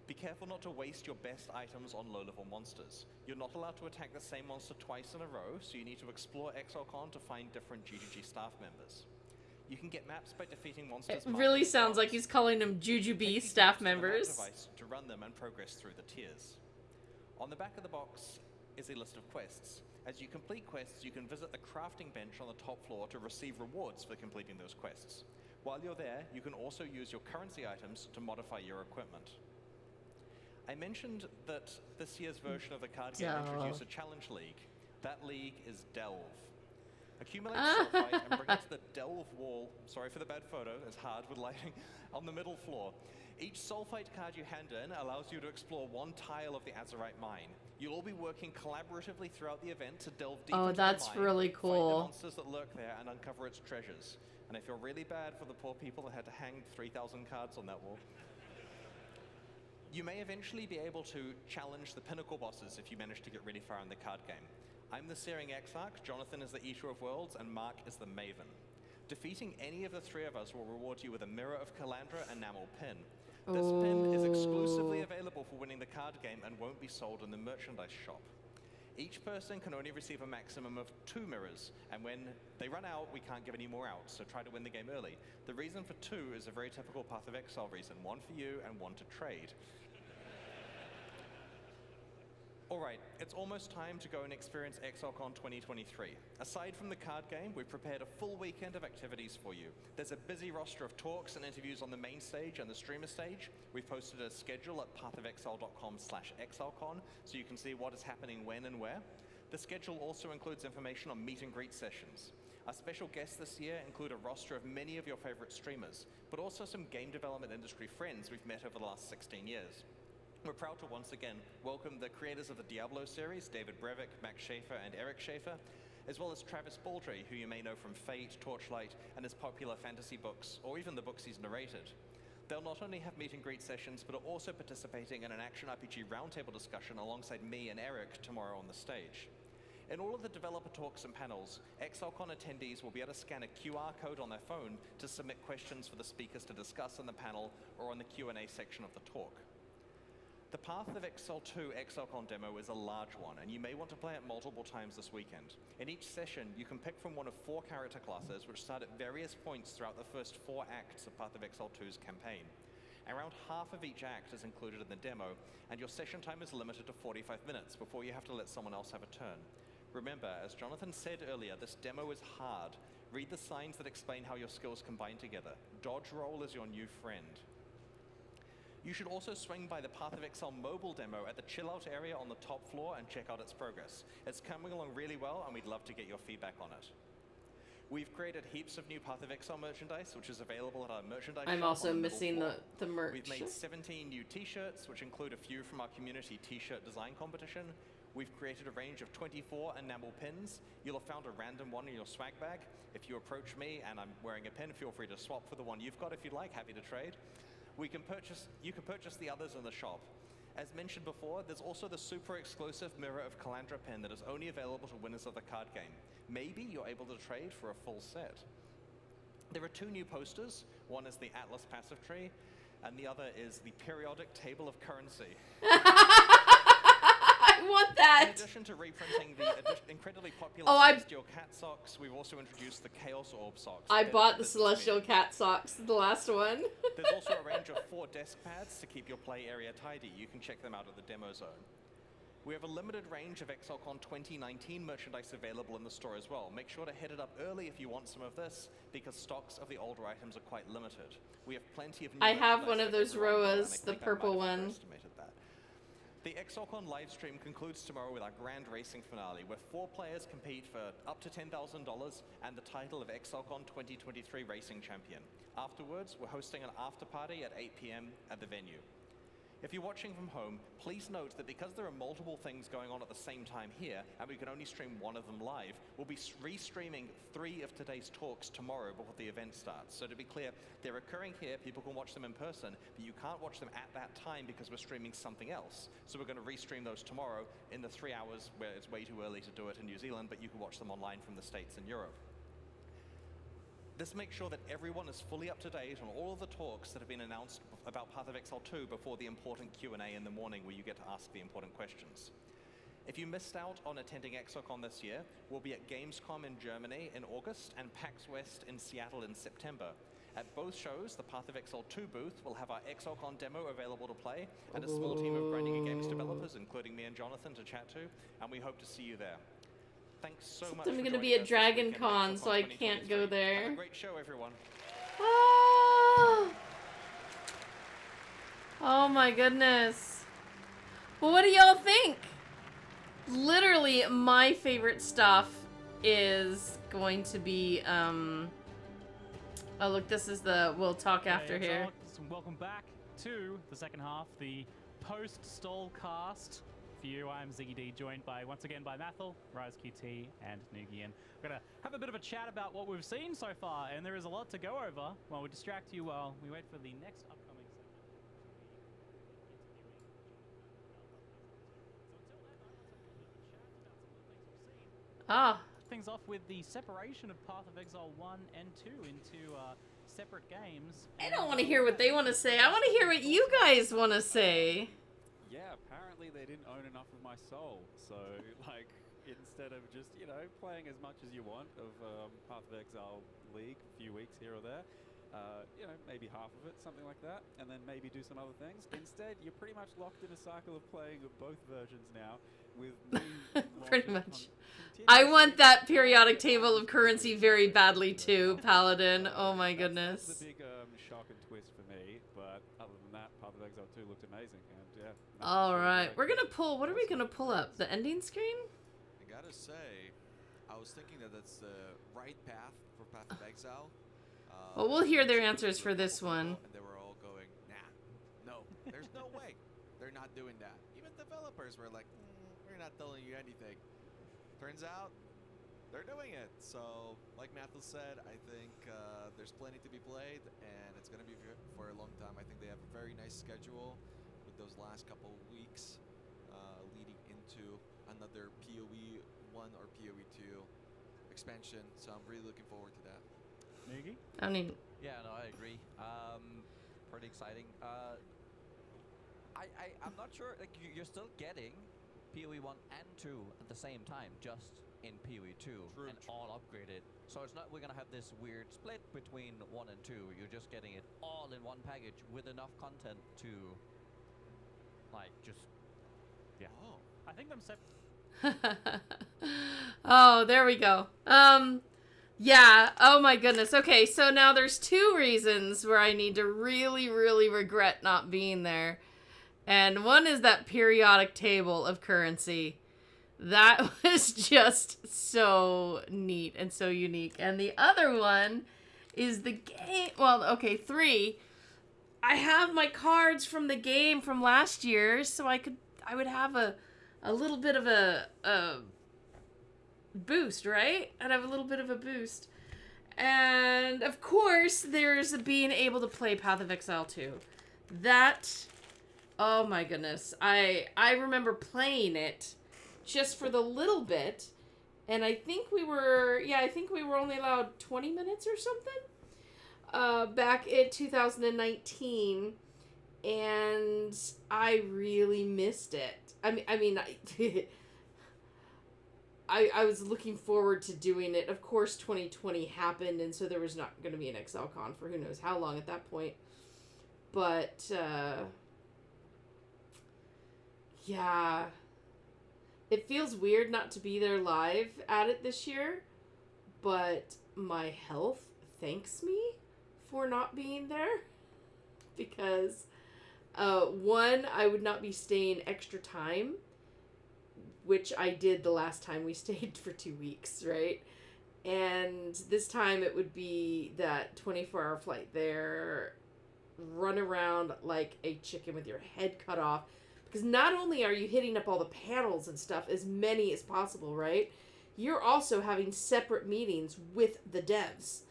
[SPEAKER 7] Be careful not to waste your best items on low-level monsters. You're not allowed to attack the same monster twice in a row, so you need to explore ExileCon to find different GGG staff members. You can get maps by defeating monsters.
[SPEAKER 2] It really sounds like he's calling them Jujubee staff members.
[SPEAKER 7] Device to run them and progress through the tiers. On the back of the box is a list of quests. As you complete quests, you can visit the crafting bench on the top floor to receive rewards for completing those quests. While you're there, you can also use your currency items to modify your equipment. I mentioned that this year's version of the card game introduced a challenge league. That league is Delve. Accumulate sulfite and bring it to the Delve wall. Sorry for the bad photo, it's hard with lighting. On the middle floor. Each sulfite card you hand in allows you to explore one tile of the Azurite mine. You'll all be working collaboratively throughout the event to delve deep into
[SPEAKER 2] that's
[SPEAKER 7] the mine,
[SPEAKER 2] really
[SPEAKER 7] find
[SPEAKER 2] cool.
[SPEAKER 7] the monsters that lurk there, and uncover its treasures. And I feel really bad for the poor people that had to hang 3,000 cards on that wall. You may eventually be able to challenge the pinnacle bosses if you manage to get really far in the card game. I'm the Searing Exarch, Jonathan is the Eater of Worlds, and Mark is the Maven. Defeating any of the 3 of us will reward you with a Mirror of Calandra enamel pin. This pin is exclusively available for winning the card game and won't be sold in the merchandise shop. Each person can only receive a maximum of 2 mirrors, and when they run out, we can't give any more out, so try to win the game early. The reason for 2 is a very typical Path of Exile reason, 1 for you and 1 to trade. Alright, it's almost time to go and experience ExileCon 2023. Aside from the card game, we've prepared a full weekend of activities for you. There's a busy roster of talks and interviews on the main stage and the streamer stage. We've posted a schedule at pathofexile.com/ExileCon so you can see what is happening when and where. The schedule also includes information on meet and greet sessions. Our special guests this year include a roster of many of your favorite streamers, but also some game development industry friends we've met over the last 16 years. We're proud to once again welcome the creators of the Diablo series, David Brevik, Max Schaefer, and Eric Schaefer, as well as Travis Baldry, who you may know from Fate, Torchlight, and his popular fantasy books, or even the books he's narrated. They'll not only have meet and greet sessions, but are also participating in an action RPG roundtable discussion alongside me and Eric tomorrow on the stage. In all of the developer talks and panels, ExileCon attendees will be able to scan a QR code on their phone to submit questions for the speakers to discuss in the panel or on the Q&A section of the talk. The Path of Exile 2 ExileCon demo is a large one, and you may want to play it multiple times this weekend. In each session, you can pick from one of 4 character classes, which start at various points throughout the first 4 acts of Path of Exile 2's campaign. Around half of each act is included in the demo, and your session time is limited to 45 minutes before you have to let someone else have a turn. Remember, as Jonathan said earlier, this demo is hard. Read the signs that explain how your skills combine together. Dodge roll is your new friend. You should also swing by the Path of Exile mobile demo at the chill out area on the top floor and check out its progress. It's coming along really well, and we'd love to get your feedback on it. We've created heaps of new Path of Exile merchandise, which is available at our merchandise shop.
[SPEAKER 2] I'm also
[SPEAKER 7] on the
[SPEAKER 2] missing
[SPEAKER 7] middle
[SPEAKER 2] the
[SPEAKER 7] floor.
[SPEAKER 2] merch.
[SPEAKER 7] We've made 17 new t-shirts, which include a few from our community t-shirt design competition. We've created a range of 24 enamel pins. You'll have found a random one in your swag bag. If you approach me and I'm wearing a pin, feel free to swap for the one you've got if you'd like. Happy to trade. You can purchase the others in the shop. As mentioned before, there's also the super exclusive Mirror of Calandra pin that is only available to winners of the card game. Maybe you're able to trade for a full set. There are 2 new posters. One is the Atlas Passive Tree, and the other is the Periodic Table of Currency.
[SPEAKER 2] I want that!
[SPEAKER 7] In addition to reprinting the incredibly popular
[SPEAKER 2] Oh,
[SPEAKER 7] Celestial Cat socks, we've also introduced the Chaos Orb socks.
[SPEAKER 2] I bought the Celestial Cat socks, the last one.
[SPEAKER 7] There's also a range of 4 desk pads to keep your play area tidy. You can check them out at the demo zone. We have a limited range of ExileCon 2019 merchandise available in the store as well. Make sure to hit it up early if you want some of this, because stocks of the older items are quite limited. We have plenty of new
[SPEAKER 2] I have
[SPEAKER 7] merchandise
[SPEAKER 2] one of
[SPEAKER 7] for
[SPEAKER 2] those
[SPEAKER 7] everyone, and I
[SPEAKER 2] Roas, the
[SPEAKER 7] think I
[SPEAKER 2] purple
[SPEAKER 7] might have
[SPEAKER 2] one.
[SPEAKER 7] underestimated that. The ExileCon livestream concludes tomorrow with our grand racing finale, where 4 players compete for up to $10,000 and the title of ExileCon 2023 Racing Champion. Afterwards, we're hosting an after party at 8 p.m. at the venue. If you're watching from home, please note that because there are multiple things going on at the same time here, and we can only stream one of them live, we'll be re-streaming 3 of today's talks tomorrow before the event starts. So to be clear, they're occurring here, people can watch them in person, but you can't watch them at that time because we're streaming something else. So we're going to re-stream those tomorrow in the 3 hours where it's way too early to do it in New Zealand, but you can watch them online from the States and Europe. This makes sure that everyone is fully up to date on all of the talks that have been announced about Path of Exile 2 before the important Q&A in the morning where you get to ask the important questions. If you missed out on attending ExileCon this year, we'll be at Gamescom in Germany in August and PAX West in Seattle in September. At both shows, the Path of Exile 2 booth will have our ExileCon demo available to play and a small team of Grinding and Games developers, incling me and Jonathan, to chat to, and we hope to see you there. Thanks so much.
[SPEAKER 2] I'm gonna be at Dragon Con, so I can't go there.
[SPEAKER 7] Have a great show, everyone.
[SPEAKER 2] Ah! Oh my goodness. Well, what do y'all think? Literally, my favorite stuff is going to be, oh look, this is the we'll talk after here.
[SPEAKER 10] Welcome back to the second half, the post-stall cast. For you, I'm Ziggy D, joined by once again by Mathel, Rise QT, and Nugian. We're gonna have a bit of a chat about what we've seen so far, and there is a lot to go over. While we distract you while we wait for the next upcoming segment.
[SPEAKER 2] Ah.
[SPEAKER 10] Things off with the separation of Path of Exile 1 and 2 into separate games.
[SPEAKER 2] I don't want to hear what they want to say. I want to hear what you guys want to say.
[SPEAKER 11] Yeah, apparently they didn't own enough of my soul, so like instead of just, you know, playing as much as you want of Path of Exile League, a few weeks here or there, you know, maybe half of it, something like that, and then maybe do some other things. Instead, you're pretty much locked in a cycle of playing of both versions now, with me
[SPEAKER 2] Pretty much. I want that periodic table of currency very badly too, Paladin. Oh my goodness.
[SPEAKER 11] That's the big shock and twist for me, but other than that, Path of Exile 2 looked amazing, and yeah.
[SPEAKER 2] All right, we're gonna pull. What are we gonna pull up? The ending screen?
[SPEAKER 12] I gotta say, I was thinking that that's the right path for Path of Exile.
[SPEAKER 2] Well, we'll hear their answers for this one.
[SPEAKER 12] And they were all going, nah, no, there's no way. They're not doing that. Even developers were like, we're not telling you anything. Turns out, they're doing it. So, like Matthew said, I think there's plenty to be played, and it's going to be for a long time. I think they have a very nice schedule with those last couple of weeks leading into another PoE 1 or PoE 2 expansion. So I'm really looking forward to that.
[SPEAKER 10] Noogie?
[SPEAKER 2] I mean,
[SPEAKER 13] yeah, no, I agree. Pretty exciting. I'm not sure. Like, you're still getting PoE 1 and 2 at the same time, just in PoE 2 and all upgraded. So it's not we're gonna have this weird split between 1 and 2. You're just getting it all in one package with enough content to, like, just
[SPEAKER 10] yeah.
[SPEAKER 13] Oh,
[SPEAKER 10] I think them set.
[SPEAKER 2] Oh, there we go. Yeah. Oh my goodness. Okay, so now there's 2 reasons where I need to really, really regret not being there. And one is that periodic table of currency. That was just so neat and so unique. And the other one is the game. Well, okay, 3. I have my cards from the game from last year, so I would have a little bit of a boost, right? I'd have a little bit of a boost. And of course, there's being able to play Path of Exile 2. That, oh my goodness. I remember playing it just for the little bit, and I think we were only allowed 20 minutes or something back in 2019, and I really missed it. I mean, I was looking forward to doing it. Of course, 2020 happened, and so there was not going to be an ExileCon for who knows how long at that point. But, yeah. It feels weird not to be there live at it this year, but my health thanks me for not being there. Because, 1, I would not be staying extra time, which I did the last time we stayed for 2 weeks, right? And this time it would be that 24-hour flight there, run around like a chicken with your head cut off. Because not only are you hitting up all the panels and stuff, as many as possible, right? You're also having separate meetings with the devs.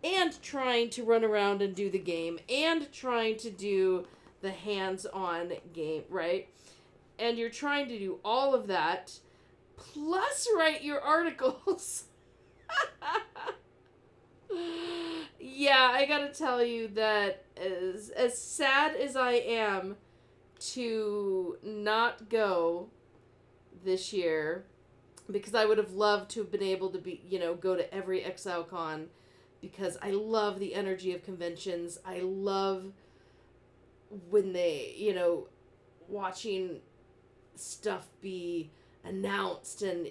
[SPEAKER 2] And trying to run around and do the game. And trying to do the hands-on game, right? And you're trying to do all of that, plus write your articles. Yeah, I gotta tell you that as sad as I am to not go this year, because I would have loved to have been able to be, go to every ExileCon, because I love the energy of conventions. I love when they, watching stuff be announced, and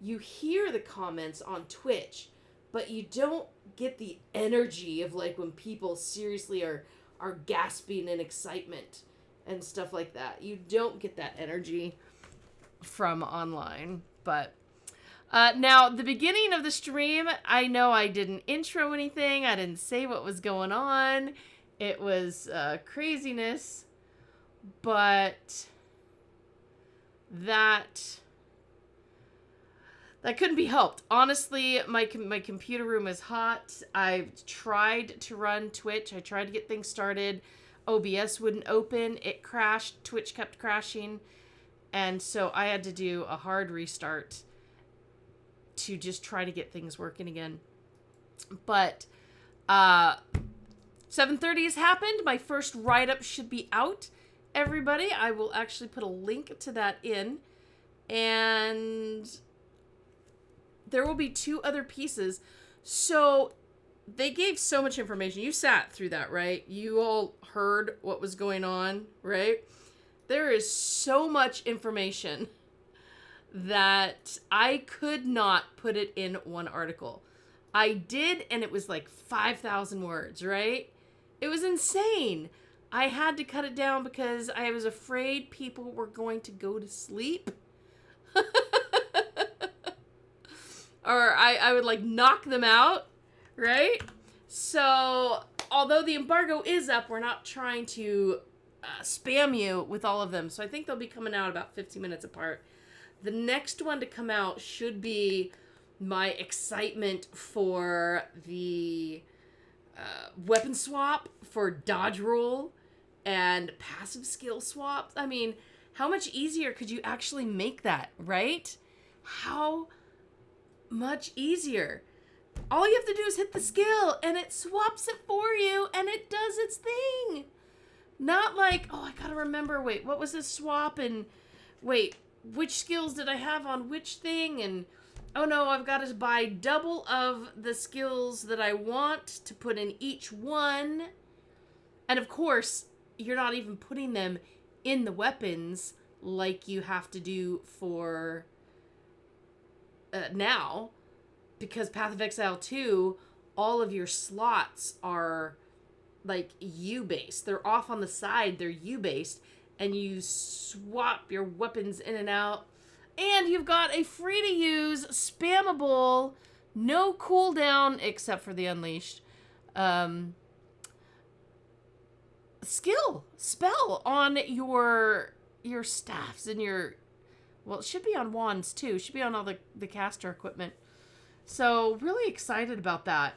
[SPEAKER 2] you hear the comments on Twitch, but you don't get the energy of like when people seriously are gasping in excitement and stuff like that. You don't get that energy from online. But now the beginning of the stream, I know I didn't intro anything. I didn't say what was going on. It was craziness, but that couldn't be helped. Honestly, my computer room is hot. I've tried to run Twitch. I tried to get things started. OBS wouldn't open. It crashed. Twitch kept crashing. And so I had to do a hard restart to just try to get things working again. But 7:30 has happened. My first write-up should be out, everybody. I will actually put a link to that in. And there will be 2 other pieces. So they gave so much information. You sat through that, right? You all heard what was going on, right? There is so much information that I could not put it in one article. I did, and it was like 5,000 words, right? It was insane. I had to cut it down because I was afraid people were going to go to sleep. Or I would like knock them out, right? So, although the embargo is up, we're not trying to spam you with all of them. So I think they'll be coming out about 15 minutes apart. The next one to come out should be my excitement for the weapon swap for dodge roll and passive skill swaps. I mean, how much easier could you actually make that, right? How much easier? All you have to do is hit the skill and it swaps it for you and it does its thing. Not like, oh, I gotta remember, wait, what was this swap? And wait, which skills did I have on which thing? And oh no, I've got to buy double of the skills that I want to put in each one. And of course, you're not even putting them in the weapons like you have to do for now. Because Path of Exile 2, all of your slots are like U-based. They're off on the side, they're U-based. And you swap your weapons in and out. And you've got a free-to-use, spammable, no cooldown, except for the Unleashed, spell on your staffs and your... Well, it should be on wands, too. It should be on all the caster equipment. So, really excited about that.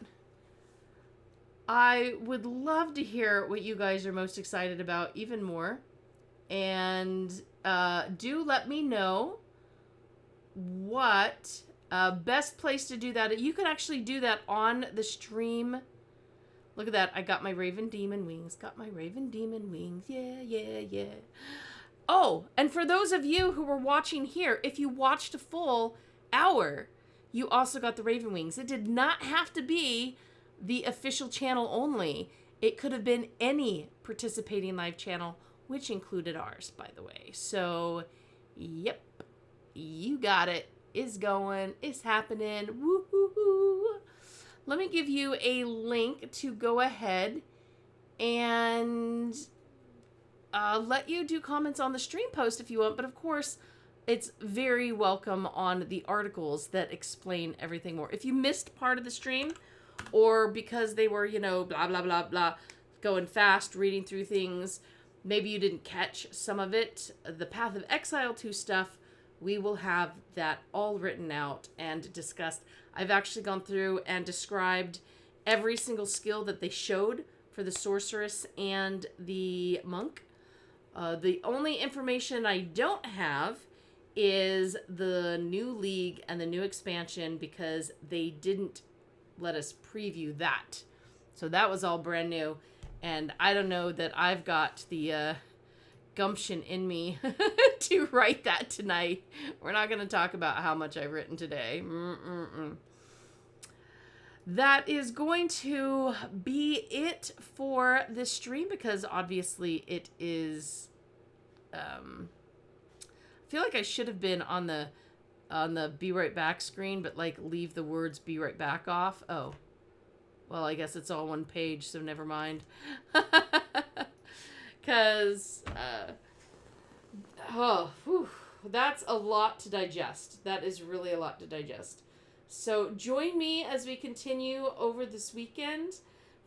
[SPEAKER 2] I would love to hear what you guys are most excited about even more. And do let me know what best place to do that. You can actually do that on the stream. Look at that. I got my Raven Demon wings. Got my Raven Demon wings. Yeah, yeah, yeah. Oh, and for those of you who were watching here, if you watched a full hour, you also got the Raven wings. It did not have to be the official channel only. It could have been any participating live channel, which included ours, by the way. So, yep, you got it. It's going. It's happening. Woo-hoo-hoo. Let me give you a link to go ahead and let you do comments on the stream post if you want. But, of course, it's very welcome on the articles that explain everything more. If you missed part of the stream or because they were, blah, blah, blah, blah, going fast, reading through things, maybe you didn't catch some of it, the Path of Exile 2 stuff, we will have that all written out and discussed. I've actually gone through and described every single skill that they showed for the Sorceress and the Monk. The only information I don't have is the new league and the new expansion because they didn't let us preview that. So that was all brand new. And I don't know that I've got the gumption in me to write that tonight. We're not going to talk about how much I've written today. That is going to be it for this stream because obviously it is... I feel like I should have been on the be right back screen, but like leave the words be right back off. Oh. Well, I guess it's all one page, so never mind. Because, that's a lot to digest. That is really a lot to digest. So join me as we continue over this weekend.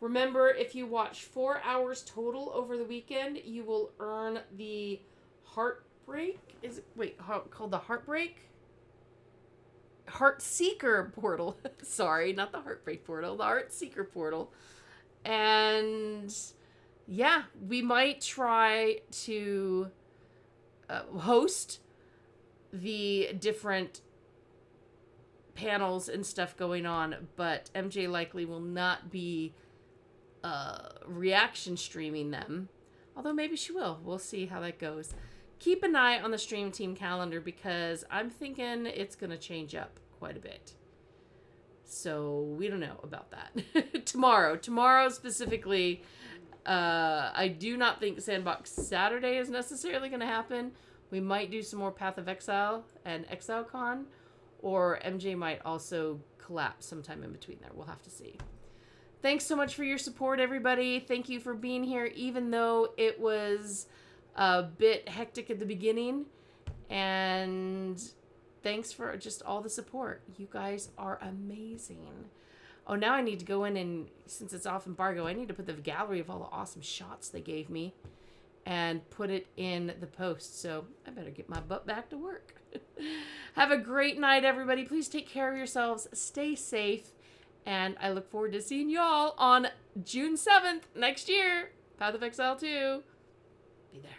[SPEAKER 2] Remember, if you watch 4 hours total over the weekend, you will earn the Heartbreak. Is it called the Heartbreak? Heartseeker portal. Sorry, not the Heartbreak portal, the Heartseeker portal. And yeah, we might try to host the different panels and stuff going on, but MJ likely will not be reaction streaming them. Although maybe she will. We'll see how that goes. Keep an eye on the stream team calendar because I'm thinking it's going to change up quite a bit. So we don't know about that. Tomorrow specifically, I do not think Sandbox Saturday is necessarily going to happen. We might do some more Path of Exile and ExileCon, or MJ might also collapse sometime in between there. We'll have to see. Thanks so much for your support, everybody. Thank you for being here, even though it was a bit hectic at the beginning. And thanks for just all the support. You guys are amazing. Oh, now I need to go in and, since it's off embargo, I need to put the gallery of all the awesome shots they gave me and put it in the post. So I better get my butt back to work. Have a great night, everybody. Please take care of yourselves. Stay safe. And I look forward to seeing y'all on June 7th next year. Path of Exile 2. Be there.